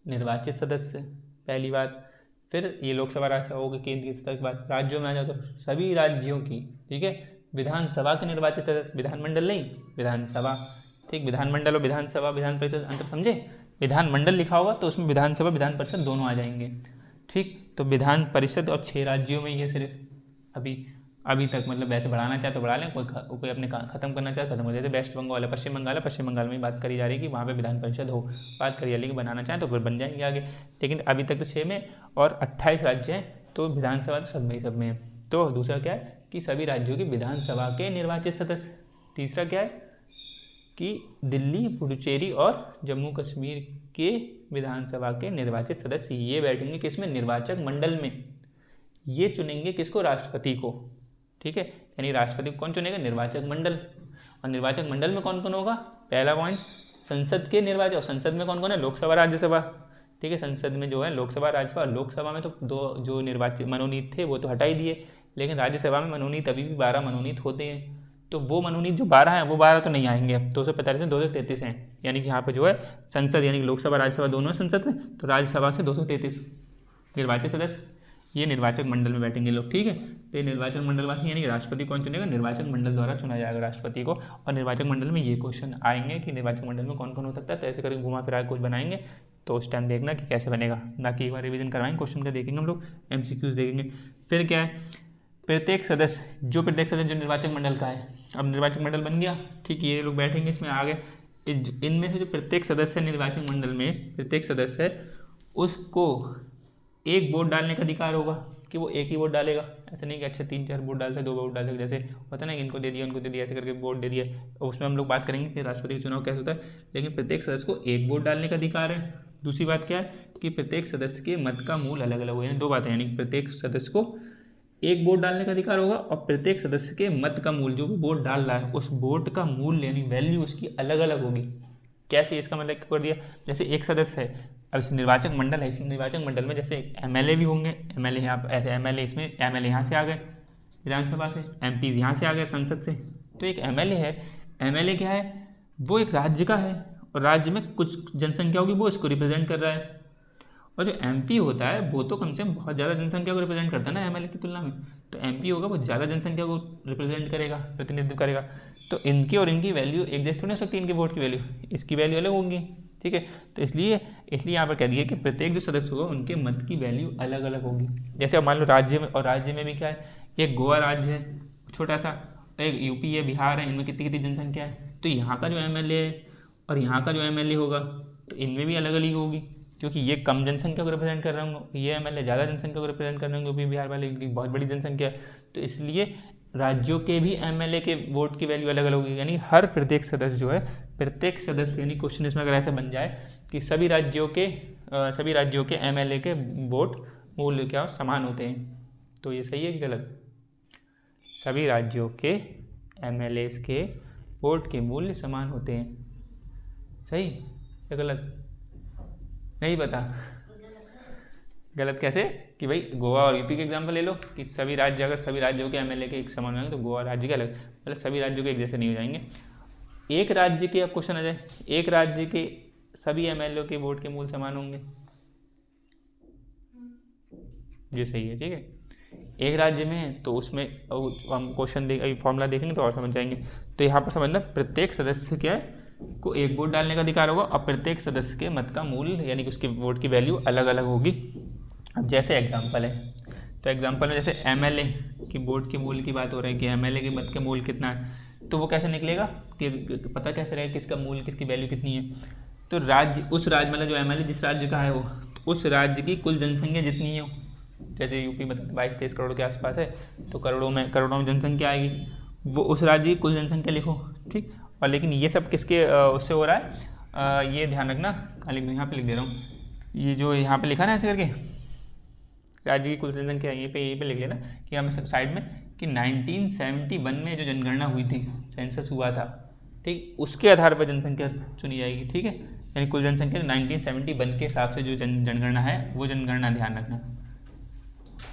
निर्वाचित सदस्य, पहली बात। फिर ये लोकसभा राज्यसभा हो गई केंद्रीय सत्ता की बात। राज्यों में आ जाओ तो सभी राज्यों की, ठीक है, विधानसभा के निर्वाचित सदस्य, विधानमंडल नहीं, विधानसभा। ठीक, विधानमंडल और विधानसभा, विधान परिषद अंतर समझे। विधानमंडल लिखा होगा तो उसमें विधानसभा, विधान परिषद दोनों आ जाएंगे। ठीक। तो विधान परिषद और 6 राज्यों में ये सिर्फ अभी तक, मतलब वैसे बढ़ाना चाहे तो बढ़ा लें, कोई अपने खत्म करना चाहे खत्म हो। जैसे वेस्ट बंगाल है, पश्चिम बंगाल में ही बात करी जा रही है कि वहाँ पे विधान परिषद हो, बात करी जा रही है कि बनाना चाहें तो फिर बन जाएंगे आगे। लेकिन अभी तक तो 6 में और 28 राज्य हैं, तो विधानसभा तो सब में है। तो दूसरा क्या है कि सभी राज्यों की विधानसभा के निर्वाचित सदस्य। तीसरा क्या है कि दिल्ली, पुडुचेरी और जम्मू कश्मीर के विधानसभा के निर्वाचित सदस्य ये बैठेंगे किसमें, निर्वाचक मंडल में। ये चुनेंगे किसको, राष्ट्रपति को। ठीक है, यानी राष्ट्रपति को कौन चुनेगा, निर्वाचक मंडल। और निर्वाचक मंडल में कौन कौन होगा, पहला पॉइंट संसद के निर्वाचक। और संसद में कौन कौन है, लोकसभा, राज्यसभा। ठीक है, संसद में जो है लोकसभा, राज्यसभा। लोकसभा में तो 2 जो निर्वाचित मनोनीत थे वो तो हटा ही दिए, लेकिन राज्यसभा में मनोनीत अभी भी 12 मनोनीत होते हैं। तो वो मनोनीत जो 12 हैं वो 12 तो नहीं आएंगे अब, 245 में 233 हैं। यानी कि यहाँ पे जो है संसद यानी कि लोकसभा राज्यसभा दोनों है संसद में, तो राज्यसभा से 233 निर्वाचित सदस्य ये निर्वाचक मंडल में बैठेंगे लोग। ठीक है, तो ये निर्वाचक मंडल वाले यानी कि राष्ट्रपति कौन चुनेगा, निर्वाचक मंडल द्वारा चुना जाएगा राष्ट्रपति को। और निर्वाचक मंडल में ये क्वेश्चन आएंगे कि निर्वाचक मंडल में कौन कौन हो सकता है। तो ऐसे करके घुमा फिरा कुछ बनाएंगे, तो उस टाइम देखना कि कैसे बनेगा, ना कि एक बार रिविजन करवाएंगे, क्वेश्चन का देखेंगे हम लोग, MCQs देखेंगे। फिर क्या है, प्रत्येक सदस्य जो निर्वाचक मंडल का है, अब निर्वाचक मंडल बन गया। ठीक, ये लोग बैठेंगे इसमें आगे। इनमें से जो प्रत्येक सदस्य है निर्वाचक मंडल में, प्रत्येक सदस्य है उसको एक वोट डालने का अधिकार होगा कि वो एक ही वोट डालेगा। ऐसा नहीं कि अच्छा 3-4 वोट डालते, 2 वोट डालते, जैसे होता है ना, इनको दे दिया उनको दे दिया, ऐसे करके वोट दे दिया। उसमें हम लोग बात करेंगे कि राष्ट्रपति का चुनाव कैसे होता है। लेकिन प्रत्येक सदस्य को एक वोट डालने का अधिकार है। दूसरी बात क्या है कि प्रत्येक सदस्य के मत का मूल अलग अलग हो, यानी 2 बातें, यानी प्रत्येक सदस्य को एक वोट डालने का अधिकार होगा और प्रत्येक सदस्य के मत का मूल, जो वो वोट डाल रहा है उस वोट का मूल्य यानी वैल्यू उसकी अलग अलग होगी। कैसे, इसका मतलब कर दिया, जैसे एक सदस्य है, अब इस निर्वाचक मंडल है, इस निर्वाचक मंडल में जैसे MLA भी होंगे, MLA यहाँ ऐसे MLA इसमें MLA यहाँ से आ गए विधानसभा से, MPs यहाँ से आ गए संसद से। तो एक MLA है, MLA क्या है, वो एक राज्य का है और राज्य में कुछ जनसंख्या होगी वो इसको रिप्रेजेंट कर रहा है। और जो MP होता है वो तो कम से कम बहुत ज़्यादा जनसंख्या को रिप्रेजेंट करता है ना MLA की तुलना में। तो MP होगा वो ज़्यादा जनसंख्या को रिप्रेजेंट करेगा, प्रतिनिधित्व करेगा। तो इनकी और इनकी वैल्यू एक जैसी थोड़ी हो सकती है, इनके वोट की वैल्यू, इसकी वैल्यू अलग होंगी। ठीक है, तो इसलिए यहाँ पर कह दिया कि प्रत्येक जो सदस्य होगा उनके मत की वैल्यू अलग अलग होगी। जैसे अब मान लो राज्य में, और राज्य में भी क्या है, एक गोवा राज्य है छोटा सा, एक UP है, बिहार है, इनमें कितनी कितनी जनसंख्या है। तो यहाँ का जो MLA है और यहाँ का जो MLA होगा तो इनमें भी अलग अलग होगी, क्योंकि ये कम जनसंख्या को रिप्रेजेंट कर रहे होंगे, ये MLA ज़्यादा जनसंख्या को रिप्रेजेंट कर रहे होंगे, UP बिहार वाले की बहुत बड़ी जनसंख्या है। तो इसलिए राज्यों के भी MLA के वोट की वैल्यू अलग अलग होगी। यानी हर प्रत्येक सदस्य जो है, प्रत्येक सदस्य यानी क्वेश्चन इसमें अगर ऐसा बन जाए कि सभी राज्यों के MLA के वोट मूल्य क्या समान होते हैं, तो ये सही है कि गलत, सभी राज्यों के MLAs के वोट के मूल्य समान होते हैं, सही या गलत, नहीं पता, गलत कैसे कि भाई गोवा और UP के एग्जाम्पल ले लो कि सभी राज्य, अगर सभी राज्यों के MLA के एक समान होंगे तो गोवा राज्य के अलग, मतलब सभी राज्यों के एक जैसे नहीं हो जाएंगे। एक राज्य के, अब क्वेश्चन आ जाए, एक राज्य के सभी MLA के वोट के मूल समान होंगे, ये सही है। ठीक है, एक राज्य में तो उसमें हम क्वेश्चन फॉर्मूला देखेंगे तो और समझ जाएंगे। तो यहाँ पर समझना, प्रत्येक सदस्य क्या है को एक वोट डालने का अधिकार होगा और प्रत्येक सदस्य के मत का मूल्य यानी कि उसके वोट की वैल्यू अलग अलग होगी। अब जैसे एग्जांपल है, तो एग्जांपल में जैसे MLA की वोट के मूल्य की बात हो रही है कि MLA के मत का मूल्य कितना है, तो वो कैसे निकलेगा कि पता कैसे रहेगा किसका मूल्य, किसकी वैल्यू कितनी है। तो राज्य, उस राज्य मतलब जो MLA जिस राज्य का है वो, उस राज्य की कुल जनसंख्या जितनी हो, जैसे UP मतलब 22-23 करोड़ के आसपास है, तो करोड़ों में जनसंख्या आएगी, वो उस राज्य की कुल जनसंख्या लिखो। ठीक, और लेकिन ये सब किसके उससे हो रहा है, ये ध्यान रखना, कहाँ लिख दूँ, यहाँ पे लिख दे रहा हूँ, ये जो यहाँ पे लिखा ना ऐसे करके राज्य की कुल जनसंख्या, यहीं पे लिख लेना कि हमें सब साइड में कि 1971 में जो जनगणना हुई थी, सेंसस हुआ था, ठीक, उसके आधार पर जनसंख्या चुनी जाएगी। ठीक है, यानी कुल जनसंख्या 1971 के हिसाब से जो जनगणना है वो जनगणना ध्यान रखना।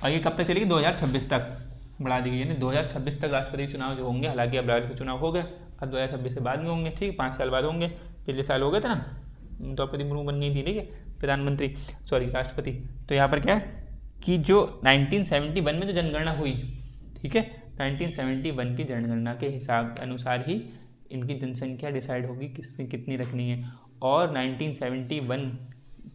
और ये कब तक चलेगी, 2026 तक बढ़ा दी गई, यानी 2026 तक राष्ट्रपति चुनाव जो होंगे, हालांकि अब राष्ट्रपति चुनाव हो गए, अब 2026 से बाद में होंगे। ठीक, 5 साल बाद होंगे, पिछले साल हो गए थे ना, द्रौपदी मुर्मू बन गई थी, ठीक है, प्रधानमंत्री, सॉरी राष्ट्रपति। तो यहाँ पर क्या है कि जो 1971 में जो जनगणना हुई, ठीक है, 1971 की जनगणना के हिसाब अनुसार ही इनकी जनसंख्या डिसाइड होगी कितनी रखनी है। और 1971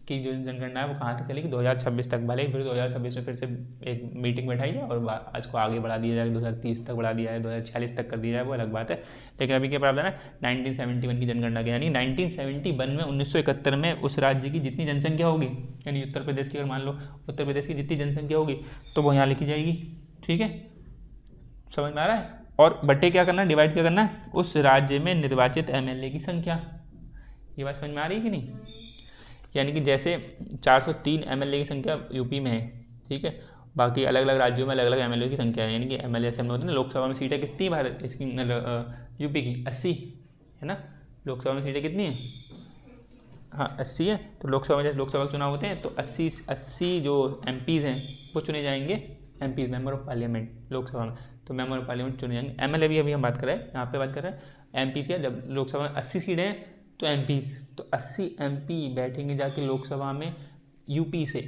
की जो जनगणना है वो कहाँ तक चलेगी, 2026 तक। भले ही फिर 2026 में फिर से एक मीटिंग बैठाई जाए और आज को आगे बढ़ा दिया जाए, 2030 तक बढ़ा दिया जाए, 2046 तक कर दिया जाए, वो अलग बात है। लेकिन अभी क्या प्रावधान है, 1971 की जनगणना के, यानी 1971 में 1971 में उस राज्य की जितनी जनसंख्या होगी, यानी उत्तर प्रदेश की, अगर मान लो उत्तर प्रदेश की जितनी जनसंख्या होगी तो वो यहाँ लिखी जाएगी। ठीक है, समझ में आ रहा है। और बट्टे क्या करना है, डिवाइड क्या करना है, उस राज्य में निर्वाचित एमएलए की संख्या। ये बात समझ में आ रही है कि नहीं। यानी कि जैसे 403 एमएलए की संख्या यूपी में है, ठीक है, बाकी अलग अलग राज्यों में अलग अलग एमएलए की संख्या है। यानी कि एमएलए असेंबली होती है ना, लोकसभा में सीटें कितनी है भारत इसकी, मतलब यूपी की 80 है ना, लोकसभा में सीटें कितनी है, हाँ 80 है। तो लोकसभा में जैसे लोकसभा के चुनाव होते हैं तो 80 जो एमपीज़ हैं वो चुने जाएंगे, MPs member of parliament, Lok Sabha में तो मेंबर ऑफ पार्लियामेंट चुने जाएंगे। एमएलए भी अभी हम बात कर रहे हैं, यहाँ पे बात कर रहे हैं एमपी की। जब लोकसभा में 80 सीटें हैं तो एमपीज़, तो 80 एमपी बैठेंगे जाके लोकसभा में यूपी से।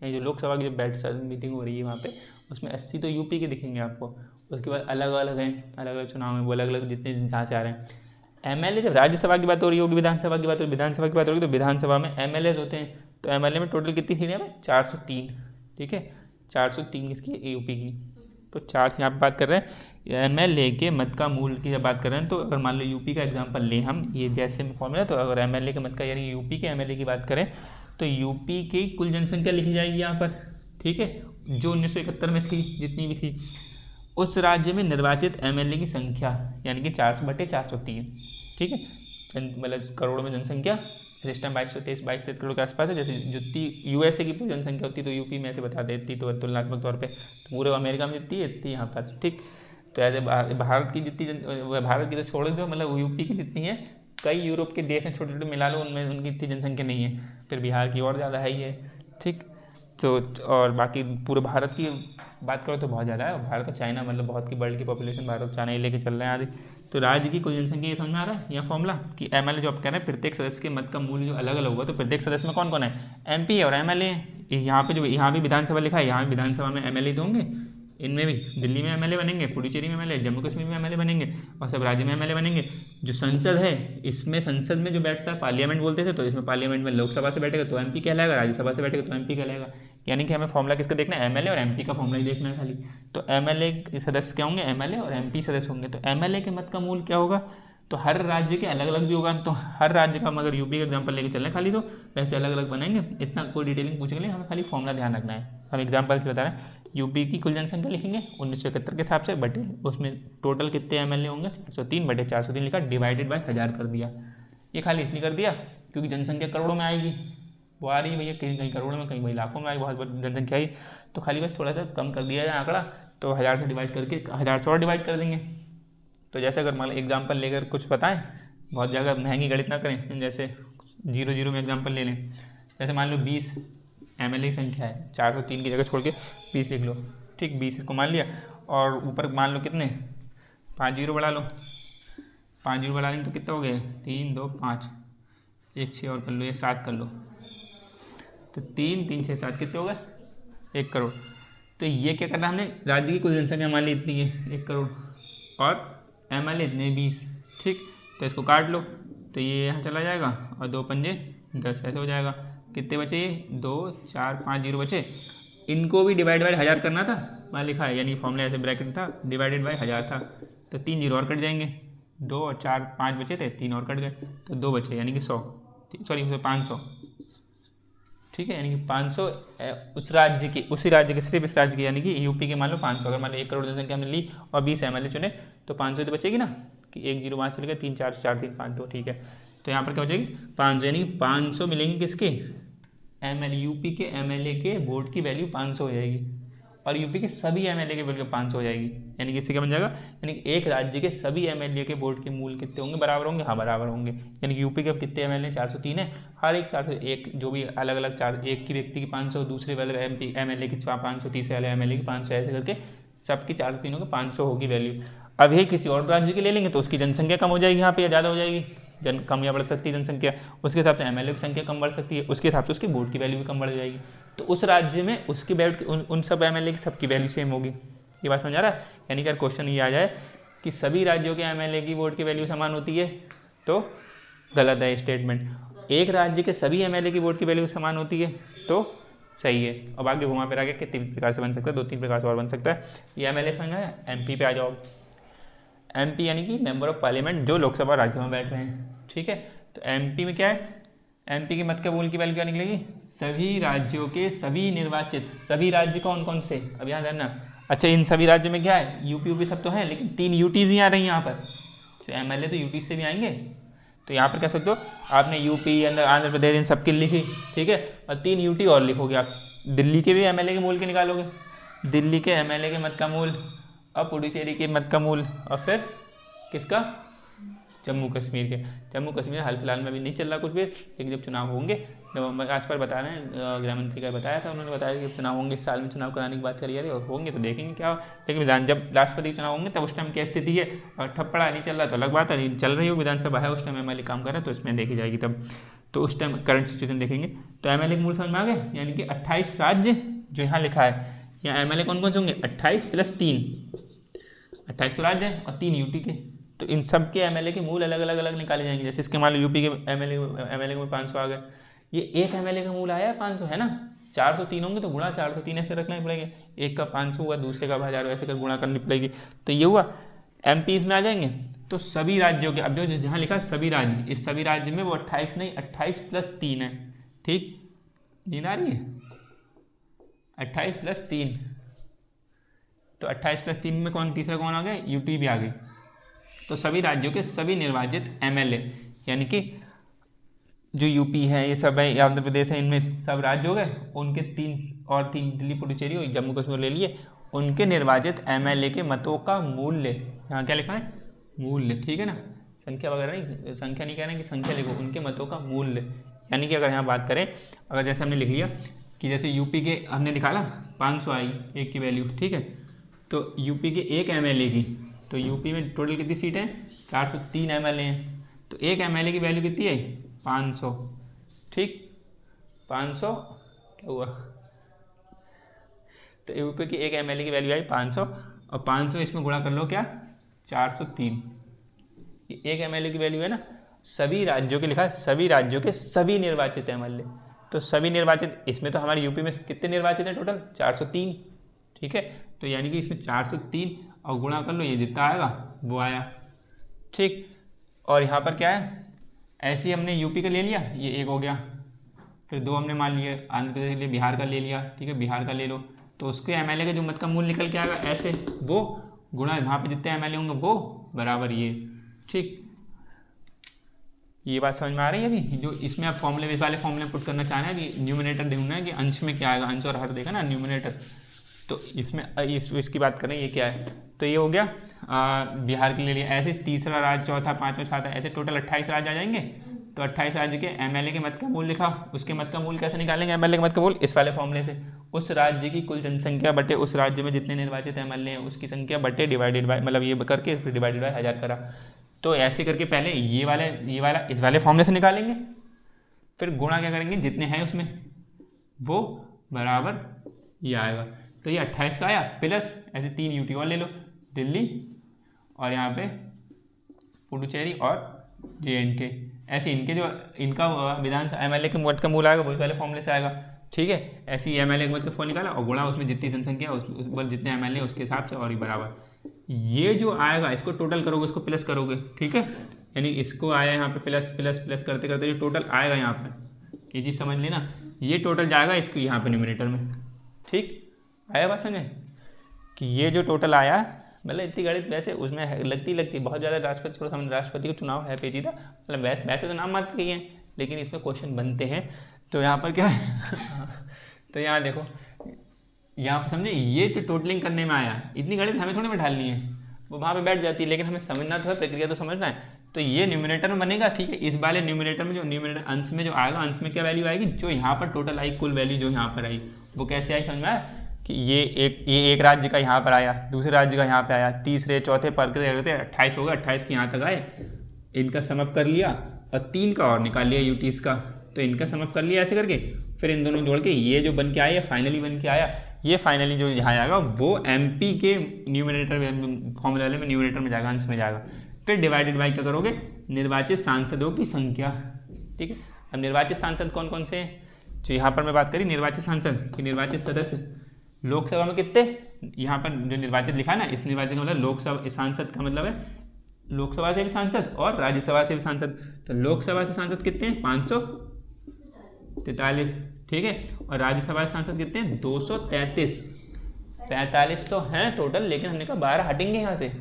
जो लोकसभा की जो मीटिंग हो रही है वहाँ पे, उसमें 80 तो यूपी के दिखेंगे आपको। उसके बाद अलग अलग हैं, अलग अलग चुनाव में वो अलग अलग जितने जहाँ से आ रहे हैं। एमएलए जब राज्यसभा की बात हो रही होगी, विधानसभा की बात हो, विधानसभा की बात होगी तो विधानसभा में एमएलए होते हैं। तो एमएलए में टोटल कितनी सीटें हैं, 403। ठीक है, 403 किसकी, यूपी की। तो 4 यहाँ पर बात कर रहे हैं एमएलए के मत का मूल की जब बात कर रहे हैं, तो अगर मान लो यूपी का एग्जांपल लें हम, ये जैसे फॉर्मूला, तो अगर एमएलए के मत का यानी यूपी के एमएलए की बात करें तो यूपी की कुल जनसंख्या लिखी जाएगी यहाँ पर। ठीक है, जो 1971 में थी, जितनी भी थी, उस राज्य में निर्वाचित एमएलए की संख्या, यानी कि 400/403। ठीक है, मतलब करोड़ों में जनसंख्या इस टाइम 22-23 करोड़ के आसपास है। जैसे जितनी यूएसए की पूरी जनसंख्या होती तो यूपी में ऐसे बता देती, तो तुलनात्मक तौर पे तो पूरे अमेरिका में जितनी है इतनी यहाँ पर। ठीक, तो ऐसे भारत की जितनी भारत की तो छोड़ दो, मतलब यूपी की जितनी है, कई यूरोप के देश हैं छोटे छोटे मिला लो, उनमें उनकी इतनी जनसंख्या नहीं है। फिर बिहार की और ज़्यादा है ही है। ठीक, तो और बाकी पूरे भारत की बात करो तो बहुत ज़्यादा है। भारत और चाइना, मतलब बहुत की वर्ल्ड की पॉपुलेशन भारत और चाइना ही लेके चल रहे हैं आदि। तो राज्य की कुल जनसंख्या ये समझ में आ रहा है, यह फॉर्मूला कि एमएलए जो आप कह रहे हैं प्रत्येक सदस्य के मत का मूल्य जो अलग अलग होगा, तो प्रत्येक सदस्य में कौन कौन है, एमपी और एमएलए। यहाँ पे जो यहाँ भी विधानसभा लिखा है, यहाँ भी विधानसभा में एमएलए तो होंगे, इनमें भी दिल्ली में एमएलए बनेंगे, पुडुचेरी में एमएलए, जम्मू कश्मीर में एमएलए बनेंगे, और सब राज्य में एमएलए बनेंगे। जो संसद है, इसमें संसद में जो बैठता है, पार्लियामेंट बोलते थे, तो इसमें पार्लियामेंट में लोकसभा से बैठेगा तो एमपी कहलाएगा, राज्यसभा से बैठेगा तो एमपी कहलाएगा। यानी कि हमें फॉर्मूला किसका देखना है, एमएलए और एमपी का फॉर्मूला ही देखना है खाली। तो एमएलए सदस्य क्या होंगे, एमएलए और एमपी सदस्य होंगे। तो एमएलए के मत का मूल क्या होगा, तो हर राज्य के अलग अलग भी होगा। तो हर राज्य का, मगर यूपी का एग्जाम्पल लेके चल रहे हैं खाली, तो वैसे अलग अलग बनाएंगे। इतना कोई डिटेलिंग पूछने के लिए हमें खाली फॉर्मूला ध्यान रखना है। हम एग्जाम्पल से बता रहे हैं, यूपी की कुल जनसंख्या लिखेंगे 1971 के हिसाब से, बटे उसमें टोटल कितने एमएलए होंगे, 403/403 लिखा, डिवाइडेड बाय 1000 कर दिया। ये खाली इसलिए कर दिया क्योंकि जनसंख्या करोड़ों में आएगी, वो आ रही है भैया, कहीं कहीं करोड़ों में, कहीं भाई लाखों में आएगी, बहुत बड़ी जनसंख्या आई। तो खाली बस थोड़ा सा कम कर दिया जाए आंकड़ा, तो 1000 से डिवाइड करके 1000 से और डिवाइड कर देंगे। तो जैसे अगर मान लो एग्जाम्पल लेकर कुछ बताएं, बहुत ज़्यादा महंगी गणित ना करें, जैसे 0 में एग्जाम्पल ले लें। जैसे मान लो 20 एमएलए की संख्या है, 403 की जगह छोड़ के 20 लिख लो। ठीक, 20 इसको मान लिया, और ऊपर मान लो कितने, 5 जीरो बढ़ा लो, 5 जीरो बढ़ा लेंगे तो कितना हो गया, 3 2 5, 1 6 और कर लो, ये 7 कर लो, तो 3 3 6 7 कितने हो गए, 1 करोड़। तो ये क्या करना है हमने, राज्य की कुल जनसंख्या मान ली इतनी है 1 करोड़, और एमएलए इतने 20। ठीक, तो इसको काट लो, तो ये यहाँ चला जाएगा, और 2 पंजे 10, ऐसे हो जाएगा। कितने बचे, 2 4 5 जीरो बचे। इनको भी डिवाइड बाय 1000 करना था, वहाँ लिखा है, यानी फॉर्मूला ऐसे ब्रैकेट था, डिवाइडेड बाय 1000 था, तो 3 जीरो और कट जाएंगे, 2 और 4 5 बचे थे, 3 और कट गए, तो 2 बचे, यानी कि 100, सॉरी 500। ठीक है, यानी कि 500 उस राज्य की, उसी राज्य के, सिर्फ इस राज्य की, यानी कि यूपी के मान लो 500। अगर मान लो 1 करोड़ जनसंख्या हमने ली और 20 एमएलए चुने, तो 500 तो बचेगी ना, कि 1 जीरो 5 चले गए, 3 4 4 3 5 2। ठीक है, तो यहाँ पर क्या बचेगी, 500, यानी 500 मिलेंगे किसके, एमएलए, यूपी के एमएलए के वोट की वैल्यू 500 हो जाएगी, और यूपी के सभी एमएलए के वोट की 500 हो जाएगी। यानी कि इससे क्या बन जाएगा, यानी कि एक राज्य के सभी एमएलए के वोट के मूल कितने होंगे, बराबर होंगे, हाँ बराबर होंगे। यानी कि यूपी के अब कितने एमएलए, 403 है, हर एक 401, जो भी अलग अलग एक की व्यक्ति की 500, दूसरे वाले एमपी एमएलए की 500, तीसरे वाले एमएलए की 500, ऐसे करके सबकी 403 के 500 होगी वैल्यू। अब यही किसी और राज्य के ले लेंगे तो उसकी जनसंख्या कम हो जाएगी, यहाँ पे या ज़्यादा हो जाएगी, कम या बढ़ सकती है जनसंख्या, उसके हिसाब से एमएलए की संख्या कम बढ़ सकती है, उसके हिसाब से उसकी वोट की वैल्यू भी कम बढ़ जाएगी। तो उस राज्य में उसकी वोट उन सब एमएलए की सबकी वैल्यू सेम होगी। ये बात समझ आ रहा है। यानी कि अगर क्वेश्चन ये आ जाए कि सभी राज्यों के एमएलए की वोट की वैल्यू समान होती है, तो गलत है स्टेटमेंट। एक राज्य के सभी एमएलए की वोट की वैल्यू समान होती है तो सही है। अब आगे घुमा फिरा के कितने प्रकार से बन सकता है, 2-3 प्रकार से और बन सकता है। ये एमएलए समझ में आया। एमपी पे आ जाओ। एमपी यानी कि मेंबर ऑफ पार्लियामेंट, जो लोकसभा राज्यसभा में बैठ रहे हैं, ठीक है। तो एमपी में क्या है, एमपी के मत का मूल की वैल्यू क्या निकलेगी, सभी राज्यों के सभी निर्वाचित, सभी राज्य कौन कौन से, अब यहाँ ध्यान। अच्छा, इन सभी राज्यों में क्या है, यूपी सब तो है, लेकिन 3 यूटी भी आ रही हैं यहाँ पर, तो एमएलए तो यूटी से भी आएंगे। तो यहाँ पर कह सकते हो आपने यूपी, आंध्र प्रदेश, इन सबकी लिखी, ठीक है, और 3 यूटी और लिखोगे आप। दिल्ली के भी एमएलए के मूल के निकालोगे, दिल्ली के एमएलए के मत का मूल, और पुडुचेरी के मत का मूल, और फिर किसका, जम्मू कश्मीर के। जम्मू कश्मीर हाल फिलहाल में अभी नहीं चल रहा कुछ भी, लेकिन जब चुनाव होंगे, नवंबर आज पर बता रहे हैं, गृह मंत्री का बताया था, उन्होंने बताया कि जब चुनाव होंगे, इस साल में चुनाव कराने की बात करी जा रही है, और होंगे तो देखेंगे क्या। लेकिन विधान जब राष्ट्रपति चुनाव होंगे तब उस टाइम क्या स्थिति है, और ठप्पड़ा नहीं चल रहा तो अलग बात है, नहीं चल रही हो विधानसभा है, उस टाइम एमएलए काम कर रहा है तो इसमें देखी जाएगी तब, तो उस टाइम करंट सिचुएशन देखेंगे। तो एमएलए के मूल समझ में आ गए, यानी कि 28 राज्य जो यहाँ लिखा है, यहाँ एमएलए कौन कौन से होंगे, 28 + 3, 28 तो राज्य है और 3 यूटी के। तो इन सब के एमएलए के मूल अलग अलग निकाले जाएंगे। जैसे इसके मान लो यूपी के एमएलए में 500 आ गए, ये एक एमएलए का मूल आया है 500, है ना, 403 होंगे तो गुणा 403 ऐसे रखना ही पड़ेगा, एक का 500 हुआ, दूसरे का 1000 ऐसे कर गुणा करनी पड़ेगी। तो ये हुआ एमपी में आ जाएंगे। तो सभी राज्यों के, अब जो जहाँ लिखा सभी राज्य, इस सभी राज्य में वो 28 नहीं 28 + 3 है, ठीक, नींद आ रही है, 28 + 3, तो 28 + 3 में कौन, तीसरा कौन आ गया, यूटी भी आ गई। तो सभी राज्यों के सभी निर्वाचित एमएलए, यानी कि जो यूपी है, ये सब है, आंध्र प्रदेश है, इनमें सब राज्य हो गए, उनके 3 दिल्ली पुडुचेरी और जम्मू कश्मीर ले लिए, उनके निर्वाचित एमएलए के मतों का मूल्य, यहाँ क्या लिखा है, मूल्य, ठीक है ना, संख्या वगैरह नहीं, संख्या नहीं कह रहे हैं कि संख्या लिखो, उनके मतों का मूल्य। यानी कि अगर यहाँ बात करें, अगर जैसे हमने लिख लिया कि जैसे यूपी के हमने निकाला 500 आई एक की वैल्यू, ठीक है, तो यूपी के एक एमएलए की, तो यूपी में टोटल कितनी सीटें हैं, 403 एमएलए हैं, तो एक एमएलए की वैल्यू कितनी है, 500, ठीक, 500 क्या हुआ, तो यूपी की एक एमएलए की वैल्यू आई 500, और 500 इसमें गुणा कर लो क्या, 403, ये एक एमएलए की वैल्यू है ना। सभी राज्यों के लिखा है, सभी राज्यों के सभी निर्वाचित एमएलए, तो सभी निर्वाचित, इसमें तो हमारे यूपी में कितने निर्वाचित हैं टोटल, 403, ठीक है, तो यानी कि इसमें 403 और गुणा कर लो, ये जितना आएगा वो आया, ठीक। और यहाँ पर क्या है, ऐसे ही हमने यूपी का ले लिया, ये एक हो गया, फिर 2 हमने मान लिए आंध्र प्रदेश के लिए, बिहार का ले लिया, ठीक है, बिहार का ले लो, तो उसके एमएलए का जो मत का मूल निकल के आएगा ऐसे, वो गुणा वहाँ पे जितने एमएलए होंगे वो बराबर ये, ठीक। ये बात समझ में आ रही है अभी, जो इसमें आप फॉर्मूले, इस वाले फॉर्मूले पुट करना चाह रहे हैं कि न्यूमिनेटर ढूंढना है कि अंश में क्या आएगा, अंश और हर देखा ना न्यूमिनेटर, तो इसमें इसकी बात करें, ये क्या है, तो ये हो गया बिहार के लिए। ऐसे तीसरा राज्य, चौथा, पाँचवा, सातवां, ऐसे टोटल 28 राज्य आ जाएंगे। तो 28 राज्य के एमएलए के मत का मूल लिखा, उसके मत का मूल कैसे निकालेंगे एमएलए के मत का मूल, इस वाले फॉर्मूले से, उस राज्य की कुल जनसंख्या बटे उस राज्य में जितने निर्वाचित एमएलए हैं उसकी संख्या बटे डिवाइडेड बाय, मतलब ये करके फिर डिवाइडेड बाय 1000 करा। तो ऐसे करके पहले ये वाला इस वाले फॉर्मूले से निकालेंगे, फिर गुणा क्या करेंगे जितने हैं उसमें, वो बराबर ये आएगा। तो ये 28 का आया, प्लस ऐसे 3 यूटी और ले लो, दिल्ली और यहाँ पे पुडुचेरी और JNK, ऐसे इनके जो इनका विधान एमएलए के मत का मूल आएगा वही पहले फॉर्मूले से आएगा, ठीक है। ऐसे ही एमएलए के मत का फॉर्म निकाला और गुणा उसमें जितनी जनसंख्या उस पर जितने एमएलए उसके हिसाब से, और ही बराबर ये जो आएगा इसको टोटल करोगे, इसको प्लस करोगे, ठीक है, यानी इसको आया यहाँ पे प्लस प्लस प्लस करते करते जो टोटल आएगा यहाँ पे, ये चीज़ समझ लेना, ये टोटल जाएगा इसको यहाँ पे न्यूमिनेटर में, ठीक आया बात समझे, कि ये जो टोटल आया, मतलब इतनी गणित वैसे उसमें लगती बहुत ज़्यादा, राष्ट्रपति थोड़ा समझ, राष्ट्रपति का चुनाव है पेचीदा, मतलब वैसे तो नाम मात्र ही है, लेकिन इसमें क्वेश्चन बनते हैं। तो यहाँ पर क्या है तो यहाँ देखो, यहाँ पर समझे, ये जो टोटलिंग करने में आया, इतनी गणित हमें थोड़ी में ढालनी है, वो वहाँ पे बैठ जाती है, लेकिन हमें समझना तो है, प्रक्रिया तो समझना है। तो ये न्यूमिनेटर में बनेगा, ठीक है, इस वाले न्यूमिनेटर में जो न्यूमिनेटर अंश में जो आएगा, अंश में क्या वैल्यू आएगी, जो यहाँ पर टोटल आई कुल वैल्यू जो यहाँ पर आई वो कैसे आई, समझ में आया, कि ये एक राज्य का यहाँ पर आया, दूसरे राज्य का यहाँ पे आया, तीसरे चौथे पर करते 28 हो गया, 28 के यहाँ तक आए, इनका समअप कर लिया और 3 का और निकाल लिया यूटीज का, तो इनका समअप कर लिया ऐसे करके, फिर इन दोनों जोड़ के ये जो बन के आया, फाइनली बन के आया, ये फाइनली जो यहाँ आएगा वो एमपी के न्यूमिनेटर फॉर्मूला में न्यूमिनेटर में जाएगा, अंश में जाएगा, फिर डिवाइडेड बाई क्या करोगे, निर्वाचित सांसदों की संख्या, ठीक है। अब निर्वाचित सांसद कौन कौन से हैं, जो यहाँ पर मैं बात करी निर्वाचित सांसद कि निर्वाचित सदस्य लोकसभा में कितने, यहाँ पर जो निर्वाचित लिखा है ना, इस निर्वाचित का मतलब लोकसभा सांसद का मतलब है लोकसभा से भी सांसद और राज्यसभा से भी सांसद। तो लोकसभा से सांसद कितने हैं 543, ठीक है, और राज्यसभा से सांसद कितने हैं 233। 45 तो हैं टोटल, लेकिन हमने कहा 12 हटेंगे यहाँ से,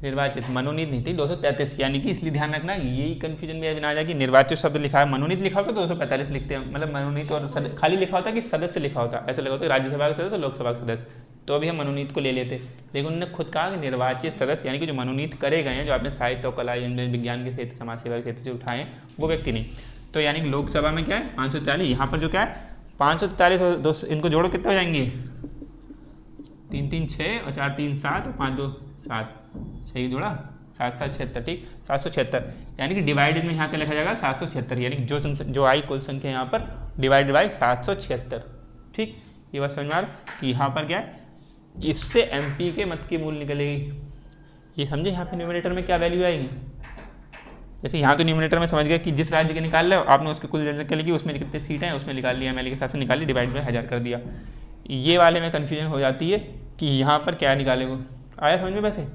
निर्वाचित मनोनीत नहीं थी 233, यानी कि इसलिए ध्यान रखना यही कन्फ्यूजन में आ जाए कि निर्वाचित शब्द लिखा है, मनोनीत लिखा होता तो 245 लिखते हैं, मतलब मनोनीत और खाली लिखा होता कि सदस्य लिखा होता, ऐसा लगा होता राज्यसभा के सदस्य और लोकसभा के सदस्य, तो अभी हम मनोनीत को ले लेते, लेकिन उन्होंने खुद कहा कि निर्वाचित सदस्य यानी कि जो मनोनीत करे गए हैं, जो आपने साहित्य और कला विज्ञान के क्षेत्र समाज सेवा के क्षेत्र से उठाए हैं वो व्यक्ति नहीं। तो यानी कि लोकसभा में क्या है 543, यहाँ पर जो क्या है 543 और 2 इनको जोड़ो कितने हो जाएंगे 3 3 6 और 4 3 7 और 5 2 7, सही जोड़ा 7 7 76, ठीक 776, यानी कि डिवाइडेड में यहाँ क्या लिखा जाएगा 776, यानी कि जो आई कुल संख्या यहाँ पर डिवाइडेड बाई 776, ठीक। ये बात समझ में आ रहा कि यहाँ पर क्या है इससे एमपी के मत की मूल निकलेगी, ये समझे यहाँ पे न्यूमरेटर में क्या वैल्यू आएगी। जैसे यहाँ तो न्यूमरेटर में समझ गया कि जिस राज्य के निकाल रहे हो आपने उसकी कुल जनसंख्या लिखी, उसमें कितने सीट हैं उसमें निकाल लिया, एमएलए के हिसाब से निकाल ली, डिवाइड बाई 1000 कर दिया। ये वाले में कन्फ्यूजन हो जाती है कि यहाँ पर क्या निकालेगा, आया समझ में। वैसे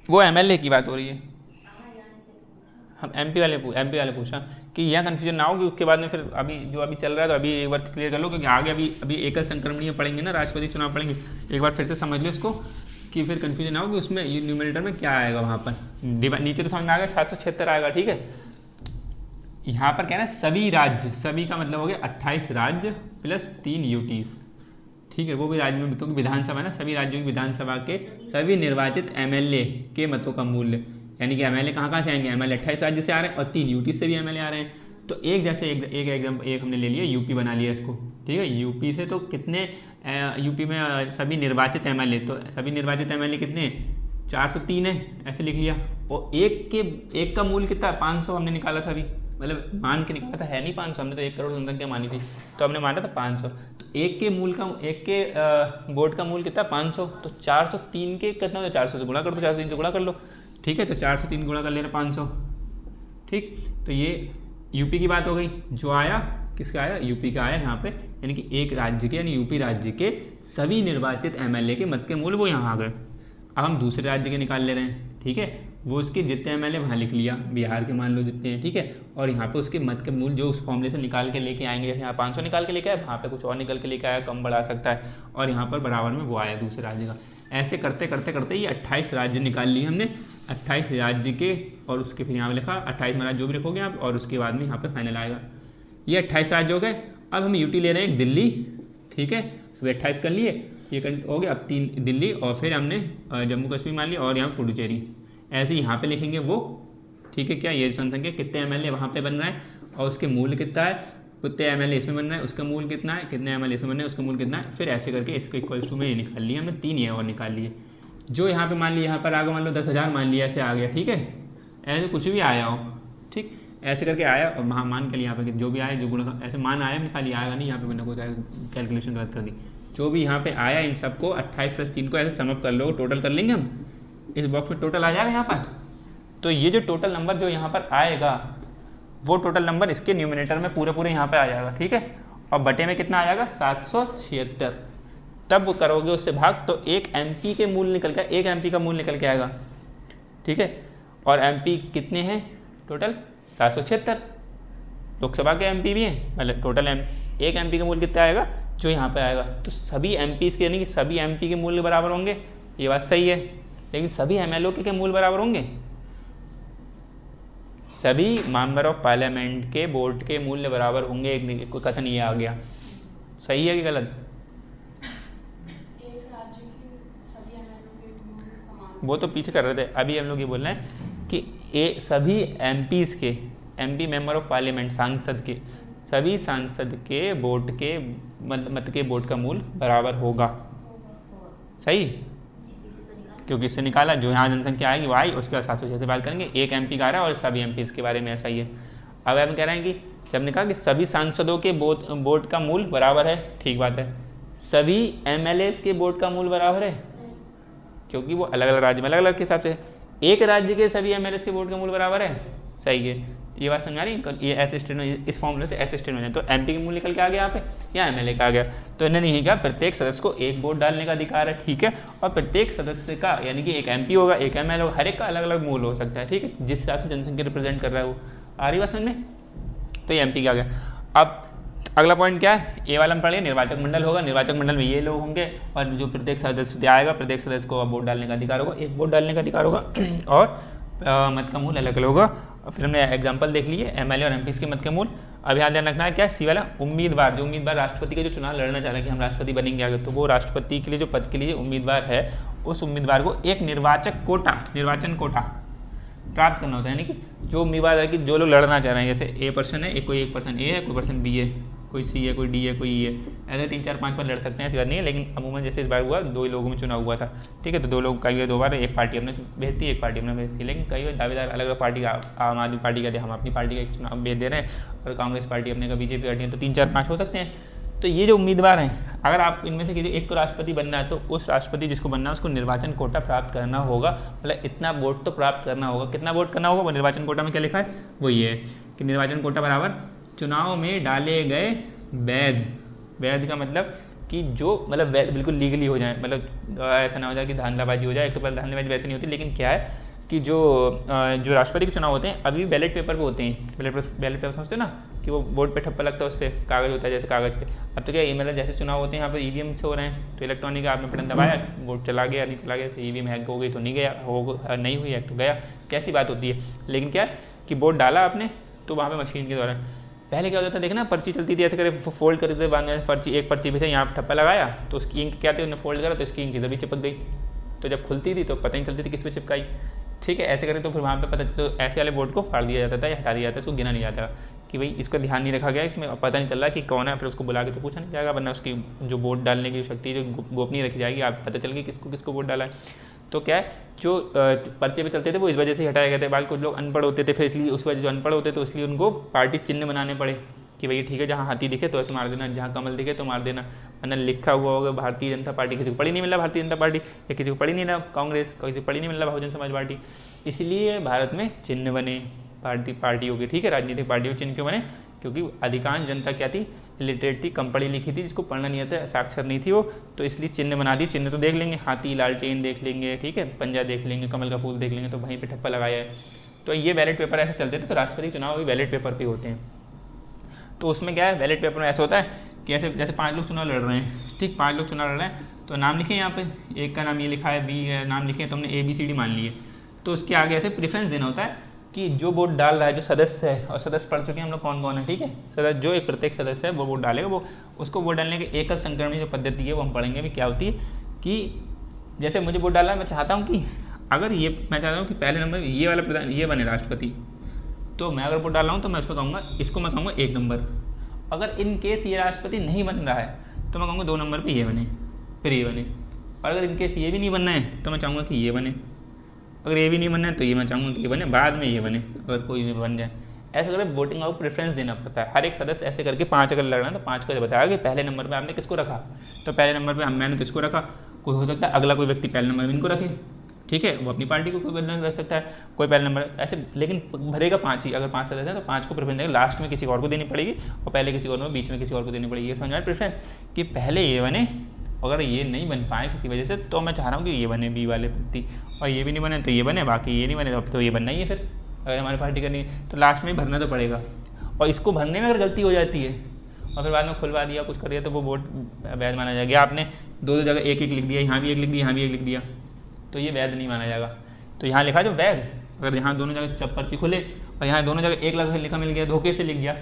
वो एमएलए की बात हो रही है, हम एमपी वाले पूछा कि यहाँ कन्फ्यूजन ना हो कि उसके बाद में फिर अभी जो अभी चल रहा है तो अभी एक बार क्लियर कर लो, क्योंकि आगे अभी एकल संक्रमणीय पढ़ेंगे ना, राष्ट्रपति चुनाव पढ़ेंगे, एक बार फिर से समझ लो इसको कि फिर कन्फ्यूजन ना हो कि उसमें न्यूमरेटर में क्या आएगा, वहाँ पर नीचे तो समझ में आ गया 776 आएगा, ठीक है। यहाँ पर क्या है ना सभी राज्य, सभी का मतलब हो गया 28 राज्य प्लस 3 यूटीज, ठीक है, वो भी राज्य में, क्योंकि विधानसभा ना सभी राज्यों की विधानसभा के सभी निर्वाचित एमएलए के मतों का मूल्य, यानी कि एमएलए कहाँ से आएंगे, एमएलए 28 राज्य से आ रहे हैं और 3 यूटी से भी एमएलए आ रहे हैं। तो एक जैसे एक हमने ले लिया यूपी बना लिया इसको, ठीक है, यूपी से तो कितने यूपी में सभी निर्वाचित एमएलए, तो सभी निर्वाचित एमएलए कितने 403 है, ऐसे लिख लिया, और एक का मूल्य कितना 500 हमने निकाला था अभी, मतलब मान के निकाला था, है नहीं 500, हमने तो 1 करोड़ जनसंख्या मानी थी, तो हमने माना था 500, तो एक के वोट का मूल्य कितना 500, तो 403 के कितना होता है 400 से गुणा कर दो, 403 से गुणा कर लो, ठीक है, तो 403 गुणा कर लेना 500, ठीक। तो ये यूपी की बात हो गई, जो आया किसका आया यूपी का आया यहाँ पे, यानी कि एक राज्य के यानी यूपी राज्य के सभी निर्वाचित एमएलए के मत के मूल्य वो यहाँ आ गए। अब हम दूसरे राज्य के निकाल ले रहे हैं, ठीक है, वो उसके जितने एमएलए वहाँ लिख लिया, बिहार के मान लो जितने हैं, ठीक है, और यहाँ पे उसके मत के मूल्य जो उस फॉर्मूले से निकाल के लेके आएंगे, जैसे यहाँ 500 निकाल के लेके आए, वहाँ पे कुछ और निकल के लेके आया, कम बढ़ा सकता है, और यहाँ पर बराबर में वो आया दूसरे राज्य का। ऐसे करते करते करते ये 28 राज्य निकाल लिए हमने, 28 राज्य के, और उसके फिर यहाँ पे लिखा 28 में राज्य जो भी रखोगे आप, और उसके बाद में यहाँ पे फाइनल आएगा। ये 28 राज्य हो गए। अब हम यूटी ले रहे हैं दिल्ली, ठीक है, तो 28 कर लिए, ये हो गया। अब 3 दिल्ली, और फिर हमने जम्मू कश्मीर मान लिया, और यहाँ पुडुचेरी, ऐसे यहाँ पे लिखेंगे वो, ठीक है, क्या ये जनसंख्या कितने एमएलए वहाँ पे बन रहा है और उसके मूल्य कितना है, कितने एमएलए इसमें बन रहा है उसका मूल्य कितना है, कितने एमएलए इसमें बन रहे हैं उसका मूल्य कितना है, फिर ऐसे करके इसको इक्वल्स टू में ये निकाल लिया हमने, 3 ये और निकाल लिए। जो यहाँ पे मान लिया, यहाँ पर आगे मान लो 10,000 मान लिया, ऐसे आ गया, ठीक है, ऐसे कुछ भी आया हो, ठीक, ऐसे करके आया, और मान के लिए यहाँ पे जो भी आया, जो गुण ऐसे मान आया निकाल लिया, आएगा नहीं, यहाँ पे मैंने कोई कैलकुलेशन गलत कर दी, जो भी यहाँ पे आया इन सबको 28 + 3 को ऐसे समअप कर लो, टोटल कर लेंगे हम, इस बॉक्स में टोटल आ जाएगा यहाँ पर। तो ये जो टोटल नंबर जो यहाँ पर आएगा वो टोटल नंबर इसके न्यूमिनेटर में पूरे यहाँ पे आ जाएगा, ठीक है, और बटे में कितना आ जाएगा 776। तब वो करोगे उससे भाग, तो एक एमपी के मूल्य निकल के, एक एमपी का मूल्य निकल के आएगा, ठीक है, और एमपी कितने हैं टोटल 776, लोकसभा के एमपी भी हैं, मतलब टोटल एक एमपी का मूल्य कितना आएगा जो यहाँ पे आएगा। तो सभी एमपीज़ के यानी कि सभी एमपी के मूल्य बराबर होंगे, ये बात सही है, लेकिन सभी एमएलओ के मूल्य बराबर होंगे, सभी मेंबर ऑफ पार्लियामेंट के वोट के मूल्य बराबर होंगे, एक कथन ये आ गया, सही है कि गलत? वो तो पीछे कर रहे थे, अभी हम लोग ये बोल रहे हैं कि सभी एमपीज़ के, एमपी मेंबर ऑफ पार्लियामेंट, सांसद के, सभी सांसद के वोट के मत के वोट का मूल्य बराबर होगा, सही, क्योंकि इससे निकाला जो यहाँ जनसंख्या आएगी वो आई, उसके बाद 706 से बात करेंगे, एक एमपी का आ रहा है और सभी एमपीज़ के बारे में ऐसा ही है। अब हम कह रहे हैं कि जब हमने कहा कि सभी सांसदों के वोट का मूल्य बराबर है, ठीक बात है, सभी एमएलएस के वोट का मूल्य बराबर है, क्योंकि वो अलग अलग राज्य में अलग अलग के हिसाब से, एक राज्य के सभी एमएलए के वोट का मूल बराबर है, सही है। ये बात समझ आ रही है, ये ऐसे स्टेटमेंट, इस फॉर्मूले से ऐसे स्टेटमेंट है। तो एमपी के मूल निकल के आ गया यहाँ पे, या एमएलए का आ गया। तो इन्होंने नहीं कहा प्रत्येक सदस्य को एक वोट डालने का अधिकार है, ठीक है, और प्रत्येक सदस्य का यानी कि एक एमपी होगा, एक एमएलए होगा, हर एक का अलग अलग मूल हो सकता है, ठीक है, जिस हिसाब से जनसंख्या रिप्रेजेंट कर रहा है वो। आ रही बात समझ में? तो ये एमपी का आ गया। अब अगला पॉइंट क्या है, ए वाला में पढ़िए, निर्वाचक मंडल होगा, निर्वाचक मंडल में ये लोग होंगे और जो प्रत्येक सदस्य आएगा, प्रत्येक सदस्य को वोट डालने का अधिकार होगा, एक वोट डालने का अधिकार होगा और मत का मूल अलग अलग होगा। फिर हमने एग्जांपल देख लिए एमएलए और एमपी के मत के मूल। अब यहाँ ध्यान रखना है क्या, सी वाला उम्मीदवार, जो उम्मीदवार राष्ट्रपति के जो चुनाव लड़ना चाह रहे हैं कि हम राष्ट्रपति बनेंगे आगे, तो वो राष्ट्रपति के लिए जो पद के लिए उम्मीदवार है, उस उम्मीदवार को एक निर्वाचन कोटा प्राप्त करना होता है। यानी कि जो उम्मीदवार है कि जो लोग लड़ना चाह रहे हैं, जैसे ए पर्सन है, कोई एक पर्सन ए है, कोई पर्सन बी है, कोई सी है, कोई डी है, कोई ई है, ऐसे 3 4 5 पर लड़ सकते हैं, ऐसी बात नहीं है। लेकिन अमूमन जैसे इस बार हुआ 2 लोगों में चुनाव हुआ था, ठीक है, तो 2 लोग कई बार 2 बार एक पार्टी अपने भेजती है, एक पार्टी अपने भेजती है, लेकिन कई बार दावेदार अलग अलग पार्टी का, आम आदमी पार्टी का दे, हम अपनी पार्टी का एक चुनाव भेज दे रहे हैं और कांग्रेस पार्टी अपने का, बीजेपी पार्टी है, तो 3 4 5 हो सकते हैं। तो ये जो उम्मीदवार हैं, अगर आप इनमें से किसी एक को राष्ट्रपति बनना है, तो उस राष्ट्रपति जिसको बनना है उसको निर्वाचन कोटा प्राप्त करना होगा, मतलब इतना वोट तो प्राप्त करना होगा। कितना वोट करना होगा, वो निर्वाचन कोटा में क्या लिखा है, वो ये है कि निर्वाचन कोटा बराबर चुनाव में डाले गए वैध का मतलब कि जो मतलब बिल्कुल लीगली हो जाए, मतलब ऐसा ना हो जाए कि धांधलाबाजी हो जाए। एक तो पहले धांधलाबाजी वैसे नहीं होती, लेकिन क्या है कि जो राष्ट्रपति के चुनाव होते हैं अभी बैलेट पेपर पे होते हैं। बैलेट पेपर समझते हो ना, कि वो वोट पे ठप्पा लगता है, उस पर कागज़ होता है जैसे कागज़ पे। अब तो क्या ईमेल जैसे चुनाव होते हैं यहाँ पर ईवीएम से हो रहे हैं, तो इलेक्ट्रॉनिक आपने बटन दबाया, वोट चला गया, नहीं चला गया, ईवीएम हैक हो गई तो नहीं गया, नहीं हुई हैक तो गया, कैसी बात होती है। लेकिन क्या कि वोट डाला आपने तो वहाँ पर मशीन के द्वारा, पहले क्या होता था देखना, पर्ची चलती थी ऐसे करे, फोल्ड करते थे, बाद में एक पर्ची भी से यहाँ पर ठप्पा लगाया तो उसकी इंक क्या थी, उन्होंने फोल्ड करा तो उसकी इंक इधर भी चिपक गई, तो जब खुलती थी तो पता नहीं चलती थी किस पे चिपकाई, ठीक है। ऐसे करें तो फिर वहाँ पे पता, तो ऐसे वाले वोट को फाड़ दिया जाता था या हटा दिया जाता था, उसको गिना नहीं जाता कि भाई इसका ध्यान नहीं रखा गया, इसमें पता नहीं चल रहा कि कौन है, फिर उसको बुला के तो पूछा नहीं जाएगा, वरना उसकी जो वोट डालने की शक्ति जो गोपनीय रखी जाएगी, आप पता चल गई किसको वोट डाला है। तो क्या है, जो पर्चे पे चलते थे वो इस वजह से हटाए गए थे। बाकी कुछ लोग अनपढ़ होते थे, फिर इसलिए उस वजह जो अनपढ़ होते तो इसलिए उनको पार्टी चिन्ह बनाने पड़े कि भैया ठीक है, जहाँ हाथी दिखे तो ऐसे मार देना, जहाँ कमल दिखे तो मार देना, वरना लिखा हुआ होगा भारतीय जनता पार्टी, किसी को पढ़ी नहीं मिल रहा भारतीय जनता पार्टी, या किसी को पढ़ी नहीं रहा कांग्रेस, किसी को पढ़ी नहीं मिल रहा बहुजन समाज पार्टी। इसलिए भारत में चिन्ह बने पार्टियों के, ठीक है, राजनीतिक पार्टियों के चिन्ह क्यों बने, क्योंकि अधिकांश जनता क्या थी, इलिटरेट थी, कम पढ़ी लिखी थी, जिसको पढ़ना नहीं आता, साक्षर नहीं थी वो, तो इसलिए चिन्ह बना दी। चिन्ह तो देख लेंगे, हाथी, लालटेन देख लेंगे, ठीक है, पंजा देख लेंगे, कमल का फूल देख लेंगे, तो वहीं पे ठप्पा लगाया है। तो ये बैलेट पेपर ऐसे चलते थे, तो राष्ट्रपति चुनाव भी बैलेट पेपर पे होते हैं। तो उसमें क्या है, बैलेट पेपर में ऐसा होता है कि ऐसे जैसे 5 लोग चुनाव लड़ रहे हैं, ठीक, 5 लोग चुनाव लड़ रहे हैं, तो नाम लिखे यहाँ पे, एक का नाम ये लिखा है, बी नाम लिखे, तो हमने ABCD मान लिए, तो उसके आगे ऐसे प्रेफरेंस देना होता है कि जो वोट डाल रहा है, जो सदस्य है, और सदस्य पढ़ चुके हैं हम लोग कौन कौन है, ठीक है, सदस्य जो एक प्रत्येक सदस्य है वो वोट डालेगा, वो उसको वोट डालने के एकल संक्रमण जो पद्धति है वो हम पढ़ेंगे भी क्या होती है। कि जैसे मुझे वोट डालना है, मैं चाहता हूँ कि अगर ये मैं चाहता हूँ कि पहले नंबर ये वाला प्रधान ये बने राष्ट्रपति, तो मैं अगर वोट डाल रहा हूँ तो मैं उसमें कहूँगा, इसको मैं कहूँगा 1 नंबर। अगर इन केस ये राष्ट्रपति नहीं बन रहा है तो मैं कहूँगा 2 नंबर पे ये बने, फिर ये बने। और अगर इन केस ये भी नहीं बनना है तो मैं चाहूँगा कि ये बने, अगर ये भी नहीं बनना है तो ये मैं चाहूँगा कि ये बने, बाद में ये बने, अगर कोई भी बन जाए। ऐसे करके वोटिंग को प्रेफरेंस देना पड़ता है। हर एक सदस्य ऐसे करके 5 अगर लड़ रहा है तो 5 को बताया कि पहले नंबर पर आपने किसको रखा, तो पहले नंबर पर मैंने तो इसको रखा, कोई हो सकता है अगला कोई व्यक्ति पहले नंबर में इनको रखे, ठीक है, वो अपनी पार्टी को कोई बदलना रख सकता है, कोई पहले नंबर ऐसे, लेकिन भरेगा 5 ही। अगर 5 सदस्य हैं तो 5 को प्रेफरेंस देगा, लास्ट में किसी और को देनी पड़ेगी और पहले किसी और में, बीच में किसी और को देनी पड़ेगी। ये समझ में प्रेफरेंस कि पहले ये बने, अगर ये नहीं बन पाए किसी वजह से तो मैं चाह रहा हूँ कि ये बने बी वाले व्यक्ति, और ये भी नहीं बने तो ये बने, बाकी ये नहीं बने तो ये बनना ही है। फिर अगर हमारी पार्टी करनी है तो लास्ट में भरना तो पड़ेगा, और इसको भरने में अगर गलती हो जाती है और फिर बाद में खुलवा दिया कुछ कर दिया तो वो वोट वैध माना जाएगा। आपने 2 जगह 1 लिख दिया, यहाँ भी 1 लिख दिया, यहाँ भी 1 लिख दिया, तो ये वैध नहीं माना जाएगा। तो यहाँ लिखा जो वैध, अगर यहाँ दोनों जगह पर्ची खुले और यहाँ दोनों जगह 1 लाख लिखा मिल गया, धोखे से लिख गया,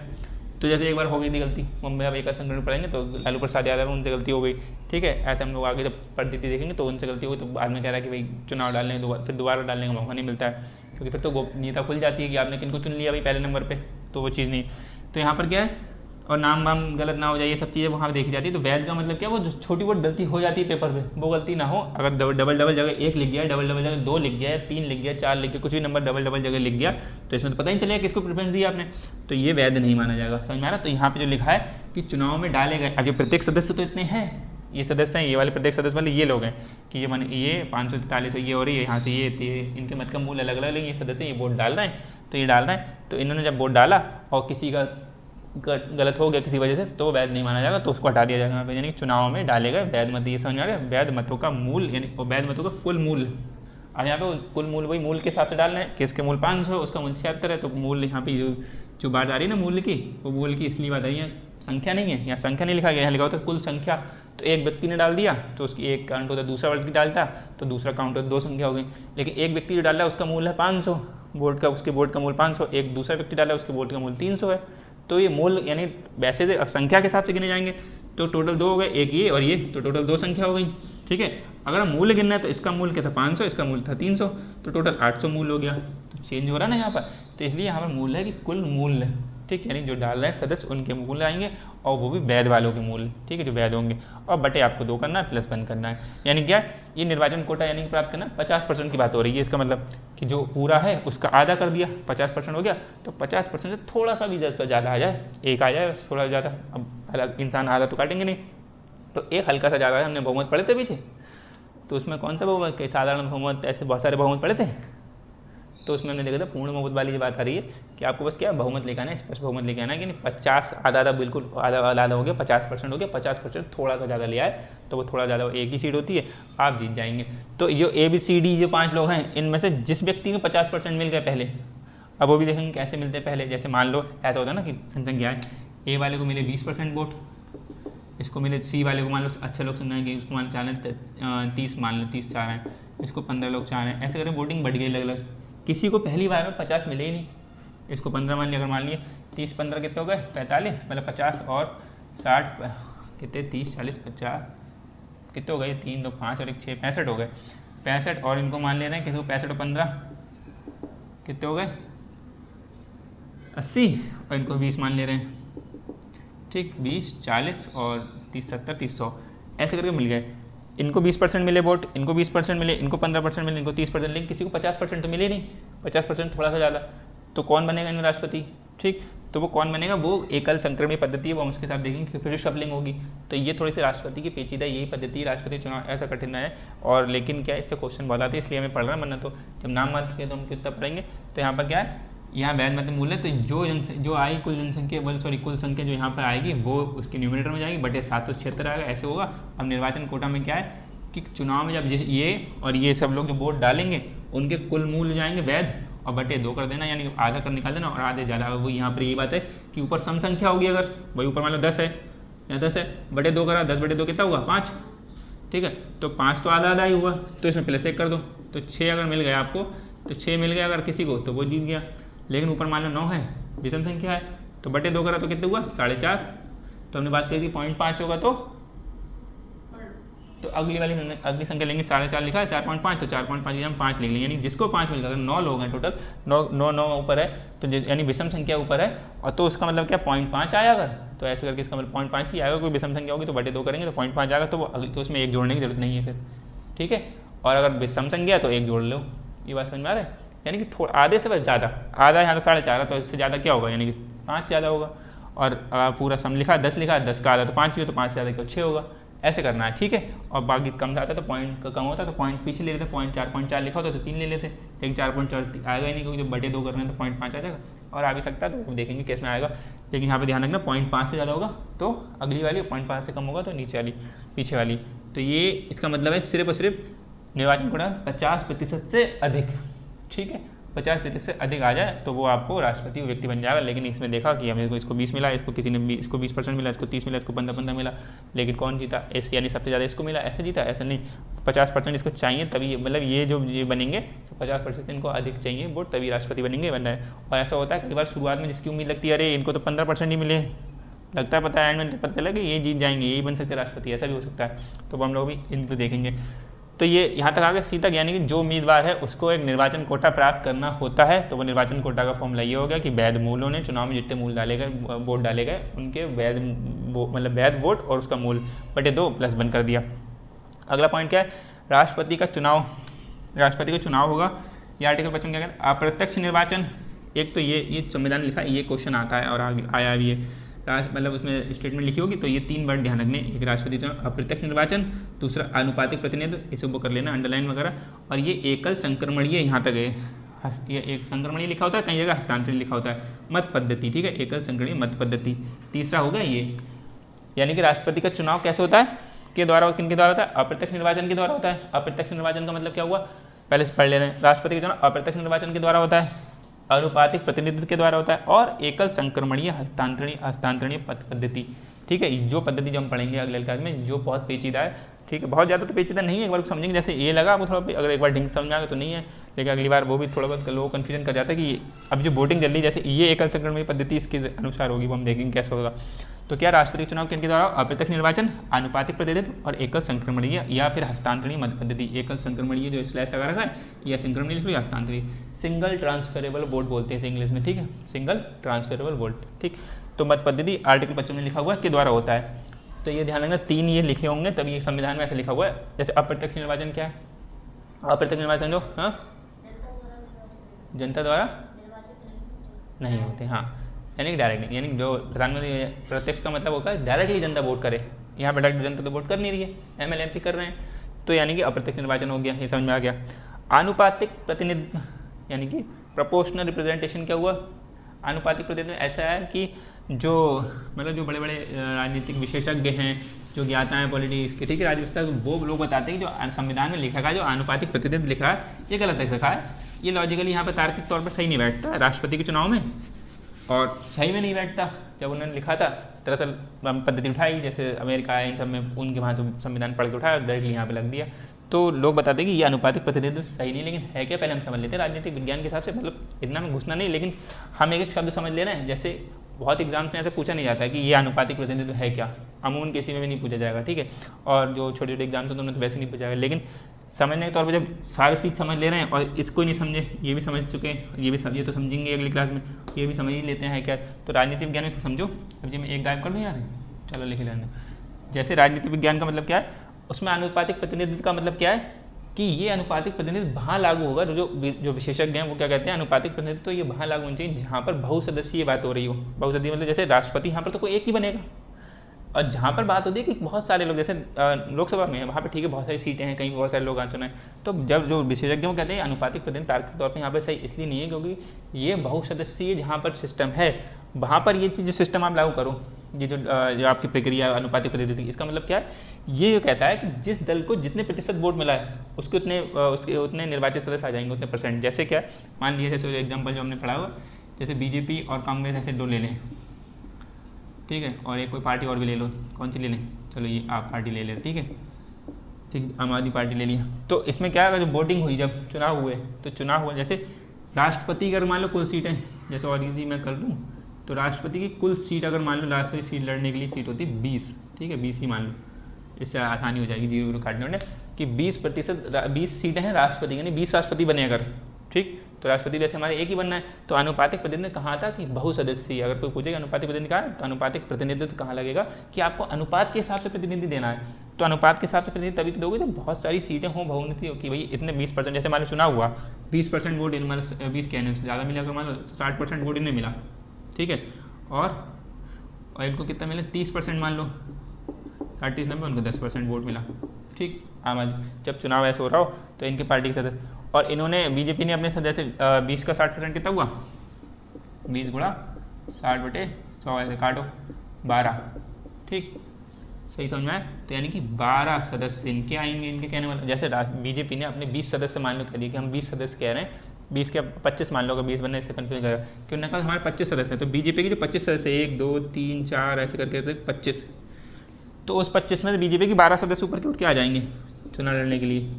तो जैसे एक बार हो गई थी गलती, मुंबई अब एक संगठन पढ़ेंगे तो लालू प्रसाद यादव उनसे गलती हो गई, ठीक है, ऐसे हम लोग आगे जब पद्धति देखेंगे तो उनसे गलती हुई तो बाद में कह रहा है कि भाई चुनाव डालने फिर दोबारा डालने का मौका नहीं मिलता है, क्योंकि फिर तो गोपनीयता खुल जाती है कि आपने किनको चुन लिया भाई पहले नंबर पर, तो वो चीज़ नहीं। तो यहाँ पर क्या है, और नाम वाम गलत ना हो जाए, ये सब चीज़ें वहाँ पर देखी जाती है। तो वैध का मतलब क्या, वो जो छोटी बहुत गलती हो जाती है पेपर पे, वो गलती ना हो। अगर डबल जगह 1 लिख गया, डबल जगह 2 लिख गया, 3 लिख गया, 4 लिख गया, कुछ भी नंबर डबल जगह लिख गया, तो इसमें तो पता ही चलेगा किसको प्रेफरेंस दिया आपने, तो ये वैध नहीं माना जाएगा। समझ में आ रहा? तो यहाँ पे जो लिखा है कि चुनाव में डाले गए, अभी प्रत्येक सदस्य तो इतने हैं, ये सदस्य हैं, ये वाले प्रत्येक सदस्य वाले ये लोग हैं कि ये 543 ये और ये यहाँ से ये इनके मत का मूल अलग अलग, लेकिन ये सदस्य ये वोट डाल रहे हैं, तो ये डाल रहे हैं, तो इन्होंने जब वोट डाला और किसी का गलत हो गया किसी वजह से तो वैध नहीं माना जाएगा, तो उसको हटा दिया जाएगा यहाँ पे। यानी कि चुनाव में डाले गए वैध मत, ये समझ आ रहा है, वैध मतों का मूल यानी वैध मतों का कुल मूल। अब यहाँ पे कुल मूल वही मूल के हिसाब से डालना है, किसके मूल 500 उसका मूल 76 है, तो मूल यहाँ पे जो बात आ रही है ना मूल की, वो मूल की इसलिए बात आ रही है, संख्या नहीं है, यहाँ संख्या नहीं लिखा गया, यहाँ लिखा होता है कुल संख्या। तो एक व्यक्ति ने डाल दिया तो उसकी एक काउंट होता है, दूसरा व्यक्ति डालता तो दूसरा काउंट होता, 2 संख्या हो गई। लेकिन एक व्यक्ति जो डाला उसका मूल है 500 वोट का, उसके वोट का मूल 500, एक दूसरा व्यक्ति डाला उसके वोट का मूल 300 है। तो ये मूल यानी वैसे संख्या के हिसाब से गिने जाएंगे, तो टोटल 2 हो गए, एक ये और ये, तो टोटल 2 संख्या हो गई। ठीक है, अगर हम मूल्य गिनना है तो इसका मूल्य क्या था 500, इसका मूल्य था 300, तो टोटल 800 मूल्य हो गया। तो चेंज हो रहा है ना यहाँ पर, तो इसलिए यहाँ पर मूल्य है कि कुल मूल्य। ठीक, यानी जो डाल रहे हैं सदस्य उनके मूल्य आएंगे और वो भी वैध वालों के मूल्य, ठीक है, जो वैध होंगे, और बटे आपको 2 करना है प्लस 1 करना है। यानी क्या, ये निर्वाचन कोटा यानी प्राप्त करना 50% की बात हो रही है। इसका मतलब कि जो पूरा है उसका आधा कर दिया, 50% हो गया, तो 50% से थोड़ा सा भी ज़्यादा आ जाए, एक आ जाए थोड़ा ज़्यादा, अब अलग इंसान आधा तो काटेंगे नहीं, तो एक हल्का सा ज़्यादा है। हमने बहुमत पढ़े थे पीछे, तो उसमें कौन सा बहुमत, कई साधारण बहुमत, ऐसे बहुत सारे बहुमत पढ़े थे, तो उसमें हमने देखा था पूर्ण बहुमत वाली बात आ रही है कि आपको बस क्या बहुमत लेके आना है, स्पष्ट बहुमत लेके आना है कि नहीं 50 आधा बिल्कुल आधा हो गया, 50% हो गया, 50% थोड़ा सा ज़्यादा ले आए तो वो थोड़ा ज़्यादा, एक ही सीट होती है, आप जीत जाएंगे। तो ये ABCD जो 5 लोग हैं, इनमें से जिस व्यक्ति को 50% मिल गए पहले, अब वो भी देखेंगे कैसे मिलते हैं पहले। जैसे मान लो ऐसा होता है ना कि संख्या है, ए वाले को मिले 20% वोट, इसको मिले C वाले को मान लो अच्छे लोग सुनाएंगे, उसको मान चाह रहे 30, मान लो 30 चाह रहे हैं, इसको 15 लोग चाह रहे हैं, ऐसे करके वोटिंग बढ़ गई अलग अलग। किसी को पहली बार में 50 मिले ही नहीं, इसको 15 मान लिया, अगर मान लिए 30 15 कितने हो गए 45, मतलब 50 और 60 कितने 30 40 50 कितने हो गए, 3 2 5 और 1 6 65 हो गए, 65 और इनको मान ले रहे हैं किसी को 65 और 15 कितने हो गए 80, और इनको 20 मान ले रहे हैं, ठीक 20 40 और 30 70 30 100 ऐसे करके मिल गए। इनको 20% मिले वोट, इनको 20% मिले, इनको 15% मिले, इनको 30%, लेकिन किसी को 50% तो मिले नहीं, 50% थोड़ा सा ज़्यादा, तो कौन बनेगा इनमें राष्ट्रपति। ठीक, तो वो कौन बनेगा, वो एकल संक्रमण पद्धति है, वो हम उसके साथ देखेंगे, फिर शफलिंग होगी। तो ये थोड़ी सी राष्ट्रपति की पेचीदा यही पद्धति, राष्ट्रपति चुनाव ऐसा कठिन है, और लेकिन क्या इससे क्वेश्चन बहुत आते हैं, इसलिए हमें पढ़ रहा है, वरना तो जब नाम मात्र के तो हम कितना पढ़ेंगे। तो यहाँ पर क्या है, यहाँ वैध मत मूल्य, तो जो आई कुल जनसंख्या कुल संख्या जो यहाँ पर आएगी वो उसके न्यूमरेटर में जाएगी, बटे 776 आएगा, ऐसे होगा। अब निर्वाचन कोटा में क्या है कि चुनाव में जब ये और ये सब लोग जो वोट डालेंगे उनके कुल मूल्य जाएंगे वैध, और बटे 2 कर देना, यानी आधा कर निकाल देना, और आधे ज़्यादा। वो यहाँ पर ये बात है कि ऊपर सम संख्या होगी, अगर वही ऊपर मान लो 10 है या 10 है, बटे 2 करा, 10 बटे 2 कितना हुआ 5, ठीक है, तो 5 तो आधा ही हुआ, तो इसमें प्लस 1 कर दो, तो 6 अगर मिल गया आपको, तो 6 मिल गया अगर किसी को तो वो जीत गया। लेकिन ऊपर मान लो 9 है, विषम संख्या है, तो बटे 2 करा तो कितने हुआ 4.5, तो हमने बात करी थी 0.5 होगा, तो अगली संख्या लेंगे 4.5 लिखा है 4.5, तो 4.5 की हम 5 लिख लेंगे, यानी जिसको 5 मिल गया, अगर 9 लोग हैं टोटल, 9 ऊपर है, तो यानी विषम संख्या ऊपर है, और तो उसका मतलब क्या 0.5 आया, अगर तो ऐसे करके इसका मतलब 0.5 ही आएगा। कोई विषम संख्या होगी तो बटे 2 करेंगे तो 0.5 आएगा, तो वो तो उसमें 1 जोड़ने की जरूरत नहीं है फिर, ठीक है। और अगर विषम संख्या है तो 1 जोड़ लो, ये बात समझ में आ रहा है, यानी कि थोड़ा आधे से बस ज़्यादा, आधा यहाँ तो 4.5, तो इससे ज़्यादा क्या होगा, यानी कि 5 ज़्यादा होगा। और पूरा सम लिखा 10 लिखा, 10 का आधा तो 5 ही हो, तो 5 से ज़्यादा क्यों 6 होगा, ऐसे करना है, ठीक है। और बाकी कम जाता है तो पॉइंट कम होता है तो पॉइंट पीछे ले लेते, 0.4 लिखा होता तो 3 ले लेते, लेकिन 4.4 आएगा ही नहीं, क्योंकि जब बटे 2 कर रहे हैं तो 0.5 आ जाएगा, और आ भी सकता है, तो देखेंगे केस में आएगा। लेकिन यहाँ पे ध्यान रखना 0.5 से ज़्यादा होगा तो अगली वाली, 0.5 से कम होगा तो नीचे वाली पीछे वाली। तो ये इसका मतलब है सिर्फ और सिर्फ निर्वाचन कोटा 50% से अधिक, ठीक है, 50% से अधिक आ जाए तो वो आपको राष्ट्रपति व्यक्ति बन जाएगा। लेकिन इसमें देखा कि हमें इसको 20 मिला, इसको किसी ने इसको 20% मिला, इसको 30 मिला, इसको 15 मिला, लेकिन कौन जीता, ऐसे यानी सबसे ज़्यादा इसको मिला, ऐसे जीता, ऐसा नहीं। 50% इसको चाहिए तभी, मतलब ये जो ये बनेंगे तो 50% से इनको अधिक चाहिए वोट तभी राष्ट्रपति बनेंगे, बनना है। और ऐसा होता है कई बार शुरुआत में जिसकी उम्मीद लगती है अरे इनको तो 15% ही मिले, लगता है पता है एंड में पता चला कि ये जीत जाएंगे, यही बन सकते हैं राष्ट्रपति, ऐसा भी हो सकता है। तो हम लोग भी इनको देखेंगे। तो ये यहाँ तक आगे सीधा, यानी कि जो उम्मीदवार है उसको एक निर्वाचन कोटा प्राप्त करना होता है, तो वो निर्वाचन कोटा का फॉर्मूला ये हो गया कि वैध मूलों ने चुनाव में जितने मूल डाले गए, वोट डाले गए, उनके वैध मतलब वैध वोट और उसका मूल बटे 2 प्लस 1 कर दिया। अगला पॉइंट क्या है, राष्ट्रपति का चुनाव होगा। ये आर्टिकल 55 क्या कहता है, अप्रत्यक्ष निर्वाचन। एक तो ये संविधान लिखा है, ये क्वेश्चन आता है और आगे आया भी है। मतलब उसमें स्टेटमेंट लिखी होगी, तो ये 3 वर्ड ध्यान रखने, एक राष्ट्रपति चुनाव, अप्रत्यक्ष निर्वाचन, दूसरा आनुपातिक प्रतिनिधित्व, इसे वो कर लेना अंडरलाइन वगैरह, और ये एकल संक्रमणीय, यहाँ तक है, ये एक संक्रमणीय लिखा होता है, कई जगह हस्तांतरण लिखा होता है, मत पद्धति, ठीक है, एकल संक्रमणीय मत पद्धति। तीसरा होगा ये, यानी कि राष्ट्रपति का चुनाव कैसे होता है, के द्वारा, किनके द्वारा होता है, अप्रत्यक्ष निर्वाचन के द्वारा होता है। अप्रत्यक्ष निर्वाचन का मतलब क्या हुआ, पहले से पढ़ ले रहे हैं, राष्ट्रपति का चुनाव अप्रत्यक्ष निर्वाचन के द्वारा होता है, आनुपातिक प्रतिनिधित्व के द्वारा होता है, और एकल संक्रमणीय हस्तांतरणीय पद्धति, ठीक है। जो पद्धति जो हम पढ़ेंगे अगले क्लास में, जो बहुत पेचीदा है, ठीक है, बहुत ज़्यादा तो पेचीदा नहीं है, एक बार समझेंगे, जैसे ये लगा आपको थोड़ा, अगर एक बार ढंग से समझ में आ गया तो नहीं है, लेकिन अगली बार वो भी थोड़ा बहुत लोग कन्फ्यूजन कर जाता है कि अब जो वोटिंग चल रही है, जैसे ये एकल संक्रमणीय पद्धति इसके अनुसार होगी, वो हम देखेंगे कैसे होगा। तो क्या राष्ट्रपति चुनाव किनके द्वारा, अप्रत्यक्ष निर्वाचन, आनुपातिक प्रतिनिधित्व और एकल संक्रमणीय या फिर हस्तांतरणीय मत पद्धति। एकल संक्रमणीय जो स्लैश लगा रखा है, या संक्रमणीय लिख लो, हस्तांतरणीय, सिंगल ट्रांसफरेबल वोट बोलते हैं इंग्लिश में, ठीक है, सिंगल ट्रांसफरेबल वोट, ठीक। तो मत पद्धति आर्टिकल 55 में लिखा हुआ है के द्वारा होता है। तो ये ध्यान रखना, 3 ये लिखे होंगे, तभी संविधान में ऐसे लिखा हुआ है। जैसे अप्रत्यक्ष निर्वाचन क्या है, अप्रत्यक्ष निर्वाचन जो, हाँ, जनता द्वारा नहीं होते, हाँ, यानी कि डायरेक्ट नहीं, यानी जो प्रधानमंत्री प्रत्यक्ष का मतलब होगा डायरेक्टली जनता वोट करे, यहाँ पर डायरेक्ट जनता तो वोट कर नहीं रही है, MLA MP कर रहे हैं, तो यानी कि अप्रत्यक्ष निर्वाचन हो गया, ये समझ में आ गया। आनुपातिक प्रतिनिधित्व यानी कि प्रोपोर्शनल रिप्रेजेंटेशन क्या हुआ, आनुपातिक प्रतिनिधित्व ऐसा है कि जो मतलब जो बड़े बड़े राजनीतिक विशेषज्ञ हैं, जो ज्ञाता हैं पॉलिटिक्स के, ठीक है, राज्य वो लोग बताते हैं कि जो संविधान में लिखा है, जो आनुपातिक प्रतिनिधित्व लिखा है, ये गलत लिखा है, ये लॉजिकली यहाँ पर तार्किक तौर पर सही नहीं बैठता राष्ट्रपति के चुनाव में, और सही में नहीं बैठता। जब उन्होंने लिखा था दरअसल पद्धति उठाई, जैसे अमेरिका है, इन सब में उनके वहाँ से संविधान पढ़ के उठाया और डायरेक्टली यहाँ पे लग दिया, तो लोग बताते हैं कि ये आनुपातिक प्रतिनिधित्व सही नहीं, लेकिन है क्या, पहले हम समझ लेते हैं राजनीतिक विज्ञान के हिसाब से, मतलब इतना में घुसना नहीं, लेकिन हम एक एक शब्द समझ ले रहे हैं। जैसे बहुत एग्जाम्स में ऐसे पूछा नहीं जाता है कि ये आनुपातिक प्रतिनिधित्व है क्या, अमूमन किसी में भी नहीं पूछा जाएगा, ठीक है, और जो छोटे छोटे एग्जाम्स होते हैं उन्हें तो वैसे नहीं पूछा जाएगा, लेकिन समझने के तौर पर जब सारी चीज़ समझ ले रहे हैं और इसको नहीं समझे, ये भी समझ चुके हैं, ये तो समझेंगे अगली क्लास में, ये भी समझ ही लेते हैं क्या, तो राजनीतिक विज्ञान में इसको समझो। अब जी मैं एक गायब कर दूँ यार, चलो लिख लेना। जैसे राजनीतिक विज्ञान का मतलब क्या है, उसमें आनुपातिक प्रतिनिधित्व का मतलब क्या है कि ये अनुपातिक प्रतिनिधित्व वहाँ लागू होगा, जो विशेषज्ञ हैं वो क्या कहते हैं, अनुपातिक प्रतिनिधित्व तो ये वहाँ लागू होनी चाहिए जहाँ पर बहुसदस्यीय बात हो रही हो। बहुसदस्यीय मतलब जैसे राष्ट्रपति, यहाँ पर तो कोई एक ही बनेगा, और जहाँ पर बात होती है कि बहुत सारे लोग, जैसे लोकसभा में वहाँ पर ठीक है बहुत सारी सीटें हैं, कहीं बहुत सारे लोग आ चुने हैं, तो जब जो विशेषज्ञ वो कहते हैं अनुपातिक प्रतिनिधित्व तार्किक तौर पर यहाँ पर सही इसलिए नहीं है क्योंकि ये बहुसदस्यीय जहाँ पर सिस्टम है वहाँ पर ये चीज़ सिस्टम आप लागू करो, ये जो आपकी प्रक्रिया अनुपातिक प्रतिनिधित्व, इसका मतलब क्या है, ये कहता है कि जिस दल को जितने प्रतिशत वोट मिला है उसके उतने निर्वाचित सदस्य आ जाएंगे, उतने परसेंट। जैसे क्या, मान लीजिए जैसे एग्जाम्पल जो हमने पढ़ा हुआ, जैसे बीजेपी और कांग्रेस ऐसे दो ले लें, ठीक है, और एक कोई पार्टी और भी ले लो, कौन सी ले लें, चलो ये आप पार्टी ले लें, ठीक है, ठीक, आम आदमी पार्टी ले लिया। तो इसमें क्या है, जब वोटिंग हुई, जब चुनाव हुए, तो चुनाव हुआ, जैसे राष्ट्रपति अगर मान लो कुल सीटें, जैसे और इजी मैं कर लूँ, तो राष्ट्रपति की कुल सीट अगर मान लो राष्ट्रपति सीट लड़ने के लिए सीट होती है 20, ठीक है, 20 ही मान लो, इससे आसानी हो जाएगी जीरो काटने में, कि 20% सीटें हैं राष्ट्रपति, यानी 20 राष्ट्रपति बने अगर, ठीक, तो राष्ट्रपति वैसे हमारे एक ही बनना है। तो अनुपातिक प्रतिनिधित्व कहाँ था कि बहुसदस्यीय, अगर कोई पूछेगा अनुपातिक प्रतिनिधित्व कहाँ है, तो अनुपातिक प्रतिनिधित्व कहाँ लगेगा कि आपको अनुपात के हिसाब से प्रतिनिधि देना है। तो अनुपात के हिसाब से प्रतिनिधि तभी तो दोगे जब बहुत सारी सीटें हों, बहुमती हो, कि भाई इतने 20%, जैसे मान लो चुनाव हुआ 20% वोट इन, मतलब 20 कहने से ज़्यादा मिला, तो मान लो 60% वोट इन्हें मिला, ठीक है, और इनको कितना मिला 30% मान लो, 30 में उनको 10% वोट मिला, ठीक। आम आदमी जब चुनाव ऐसे हो रहा हो तो इनके पार्टी के सदस्य, और इन्होंने बीजेपी ने अपने सदस्य 20 का 60% कितना हुआ, 20 गुणा 60/100 ऐसे काटो 12, ठीक, सही समझ में आया। तो यानी कि 12 सदस्य इनके आएंगे, इनके कहने वाले, जैसे बीजेपी ने अपने 20 सदस्य मान लो कह दिए कि हम 20 सदस्य कह रहे हैं, 20 के 25 मान लो, अगर 20 बनने इससे कन्फ्यूज करेगा, क्यों उन्होंने कहा हमारे 25 सदस्य हैं, तो बीजेपी के जो 25 सदस्य 1 2 3 4 ऐसे करके 25, तो उस 25 में से बीजेपी की 12 सदस्य ऊपर के उठ के आ जाएंगे चुनाव लड़ने के लिए,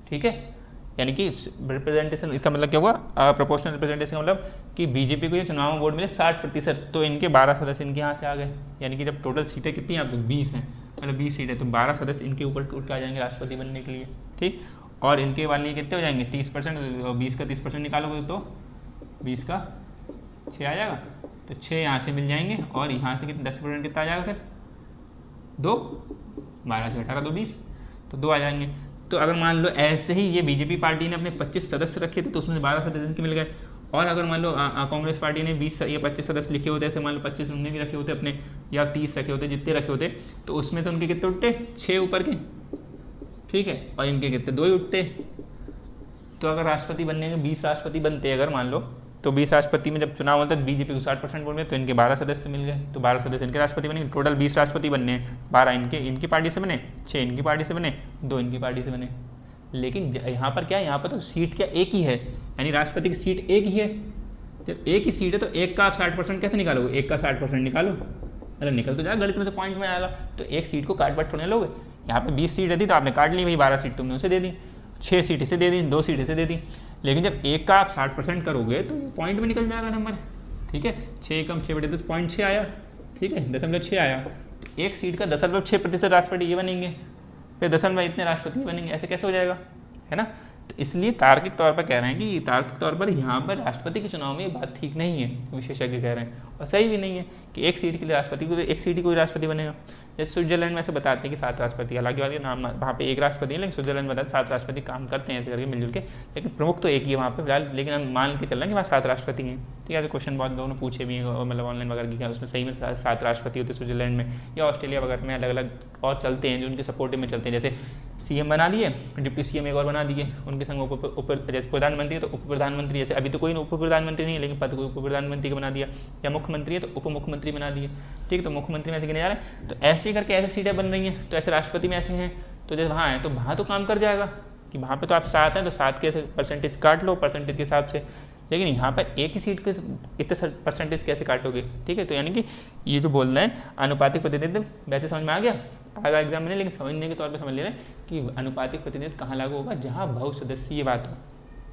ठीक है। यानी कि रिप्रेजेंटेशन, इसका मतलब क्या हुआ, प्रोपोर्शनल रिप्रेजेंटेशन का मतलब कि बीजेपी को ये चुनाव में वोट मिले 60%, तो इनके 12 सदस्य इनके यहाँ से आ गए, यानी कि जब टोटल सीटें कितनी हैं आपको 20 हैं, मतलब 20 सीटें, तो 12 सदस्य इनके ऊपर उठ के आ जाएंगे राष्ट्रपति बनने के लिए, ठीक। और इनके वाले कितने हो जाएंगे 30%, 20 का 30% निकालोगे तो 20 का 6 आ जाएगा, तो 6 यहाँ से मिल जाएंगे, और यहाँ से कितने 10% कितना आ जाएगा, फिर 2, 12 से 18 2 20, तो 2 आ जाएंगे। तो अगर मान लो ऐसे ही ये बीजेपी पार्टी ने अपने 25 सदस्य रखे थे, तो उसमें 12 सदस्य इनके मिल गए, और अगर मान लो कांग्रेस पार्टी ने 20 या 25 सदस्य लिखे होते, ऐसे मान लो 25 उन्होंने भी रखे होते अपने, या 30 रखे होते, जितने रखे होते, तो उसमें तो उनके कितने उठते, 6 ऊपर के, ठीक है, और इनके कितने 2 ही उठते। तो अगर राष्ट्रपति बनने के 20 राष्ट्रपति बनते अगर मान लो, तो 20 राष्ट्रपति में जब चुनाव होता है बीजेपी को 60% वोट मिले, तो इनके 12 सदस्य मिल गए, तो 12 सदस्य इनके राष्ट्रपति बने, टोटल 20 राष्ट्रपति बनने हैं, 12 इनकी पार्टी से बने, 6 इनकी पार्टी से बने, 2 इनकी पार्टी से बने। लेकिन यहाँ पर क्या है, यहाँ पर तो सीट क्या एक ही है, यानी राष्ट्रपति की सीट एक ही है। जब एक ही सीट है तो एक का आप 60% कैसे निकालोगे, एक का 60% निकालो, मतलब निकल तो जाएगा, गणित में तो पॉइंट में आएगा। तो एक सीट को काट बांट थोड़े लोगे, यहाँ पे 20 सीट थी तो आपने काट ली, वही 12 सीट तुमने उसे दे दी, 6 सीट इसे दे दी, 2 सीट इसे दे दी। लेकिन जब एक का आप 60% करोगे तो पॉइंट में निकल जाएगा नंबर, ठीक है। 6 कम 6 बटे 0.6 आया, ठीक है, 0.6 आया। तो एक सीट का 10.6% राष्ट्रपति ये बनेंगे, फिर 10 इतने राष्ट्रपति बनेंगे, ऐसे कैसे हो जाएगा, है ना। तो इसलिए तार्किक तौर पर कह रहे हैं कि तार्किक तौर पर यहाँ पर राष्ट्रपति के चुनाव में ये बात ठीक नहीं है, विशेषज्ञ कह रहे हैं, और सही भी नहीं है कि एक सीट के लिए राष्ट्रपति को, एक सीट ही कोई राष्ट्रपति बनेगा। जैसे स्विट्जरलैंड में ऐसे बताते हैं कि 7 राष्ट्रपति, हालांकि वाले नाम वहाँ पे 1 राष्ट्रपति है, लेकिन स्विट्जरलैंड में बताते 7 राष्ट्रपति काम करते हैं ऐसे करके मिलजुल के, लेकिन प्रमुख तो एक ही है वहाँ पे फिलहाल। लेकिन हम मान के चल रहे हैं कि वहाँ 7 राष्ट्रपति हैं, ठीक है। तो क्वेश्चन बहुत दोनों पूछे भी हैं, मतलब ऑनलाइन वगैरह की, क्या उसमें सही में 7 राष्ट्रपति होते स्विट्जरलैंड में, या ऑस्ट्रेलिया वगैरह में अलग अलग और चलते हैं जो उनके सपोर्टिव में चलते हैं। जैसे CM बना दिए, डिप्टी CM एक और बना दिए, उनके संग जैसे प्रधानमंत्री तो उप प्रधानमंत्री, जैसे अभी तो कोई उप प्रधानमंत्री नहीं है लेकिन पद को उप प्रधानमंत्री का बना दिया, या मुख्यमंत्री है तो उप मुख्यमंत्री बना दिए, ठीक है। तो मुख्यमंत्री में ऐसे गिने जा रहे हैं, तो ऐसे करके ऐसे सीटें बन रही हैं। तो ऐसे राष्ट्रपति में ऐसे हैं, तो जैसे वहाँ है तो वहाँ तो काम कर जाएगा कि वहाँ पे तो आप 7 हैं तो 7 के परसेंटेज काट लो परसेंटेज के हिसाब से, लेकिन यहाँ पर एक ही सीट के इतने परसेंटेज कैसे काटोगे, ठीक है। तो यानी कि ये जो बोल रहे हैं अनुपातिक प्रतिनिधित्व, वैसे समझ में आ गया, आएगा एग्जाम में नहीं, लेकिन समझने के तौर पे समझ ले रहे हैं कि अनुपातिक प्रतिनिधित्व कहाँ लागू होगा, जहाँ बहुसदस्यीय बात हो,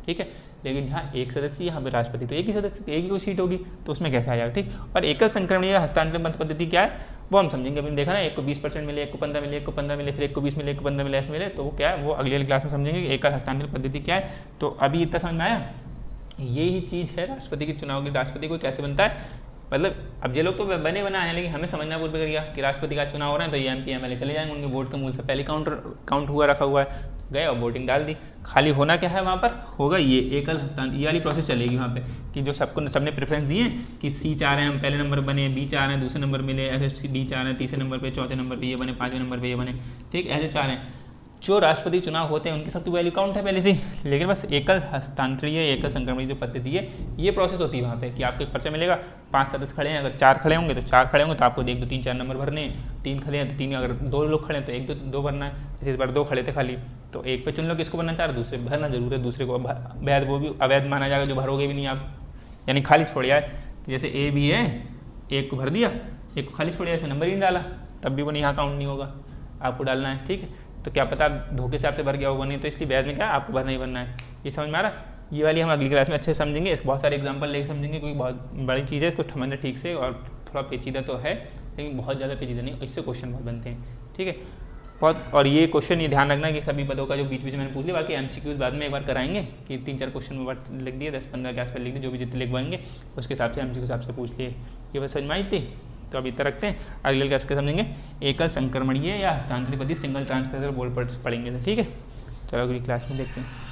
ठीक है। लेकिन जहाँ एक सदस्य, यहाँ पर राष्ट्रपति तो एक ही सदस्य, एक ही कोई सीट होगी, तो उसमें कैसे आ जाएगा, ठीक। और एकल संक्रमणीय हस्तांतरण मत पद्धति क्या है वो हम समझेंगे। अभी देखा ना, एक को 20% मिले, एक को 15 मिले, एक को 15 मिले, फिर एक को 20 मिले, एक को 15 मिले, ऐसे मिले, तो वो क्या है वो अगली क्लास में समझेंगे कि एकल हस्तांतरण पद्धति क्या है। तो अभी इतना समझ में आया, यही चीज़ है राष्ट्रपति के चुनाव की, राष्ट्रपति को कैसे बनता है। मतलब अब ये लोग तो बने बनाए हैं, लेकिन हमें समझना पूर्व कर गया कि राष्ट्रपति का चुनाव हो रहा है तो ये MP MLA चले जाएंगे, उनके वोट का मूल से पहले काउंट हुआ रखा हुआ है, गए और वोटिंग डाल दी। खाली होना क्या है वहाँ पर होगा, ये एकल हस्तांतरण, ये वाली प्रोसेस चलेगी वहाँ पे कि जो सबने प्रेफरेंस दिए कि C चाह रहे हैं हम पहले नंबर बने, B चाह रहे हैं दूसरे नंबर मिले, ऐसे D चाह रहे हैं तीसरे नंबर पे, चौथे नंबर पे ये बने, 5वें नंबर पे ये बने, ठीक, ऐसे चाह रहे हैं। जो राष्ट्रपति चुनाव होते हैं उनकी सबकी वैल्यू काउंट है पहले से, लेकिन बस एकल हस्तांतरीय एकल संक्रमणीय जो पद्धति है ये प्रोसेस होती है वहाँ पे कि आपको एक पर्चा मिलेगा, 5 सदस्य खड़े हैं, अगर 4 खड़े होंगे तो 4 खड़े होंगे तो आपको 1 2 3 4 नंबर भरने हैं, 3 खड़े हैं तो 3, अगर 2 लोग खड़े हैं तो 1 2 भरना है। जैसे इस बार 2 खड़े थे खाली, तो एक पे चुन लो किसको भरना चाह रहे, दूसरे भरना जरूर है, दूसरे को वैध, वो भी अवैध माना जाएगा जो भरोगे भी नहीं आप, यानी खाली छोड़ यार, जैसे A B है, एक को भर दिया, एक को खाली छोड़ दिया, इसमें नंबर ही नहीं डाला, तब भी वो यहाँ काउंट नहीं होगा, आपको डालना है, ठीक है। तो क्या पता धोखे से आपसे भर गया होगा नहीं, तो इसलिए बैद में क्या आपको भरना ही भरना है। ये समझ में आ रहा, ये वाली हम अगली क्लास में अच्छे से समझेंगे, इस बहुत सारे एग्जांपल लेके समझेंगे, क्योंकि बहुत बड़ी चीज़ है, इसको समझना ठीक से, और थोड़ा पेचीदा तो है लेकिन बहुत ज़्यादा पेचीदा नहीं, इससे क्वेश्चन बहुत बनते हैं, ठीक है बहुत। और ये क्वेश्चन ये ध्यान रखना कि सभी पदों का जो बीच बीच में मैंने पूछ लिया, बाकी MCQs बाद में एक बार कराएंगे कि 3-4 क्वेश्चन में लिख दिए, 10-15 के आसपास लिख दिए, जो भी जितने लिखवाएंगे उसके हिसाब से MCQ के हिसाब से पूछ लिए। ये बस समझ में आई थी, तो अभी तक रखते हैं, अगले क्लास के समझेंगे एकल संक्रमणीय या हस्तांतरित पद्धति, सिंगल ट्रांसफर बोल पर पढ़ेंगे, ठीक है। चलो अगली क्लास में देखते हैं।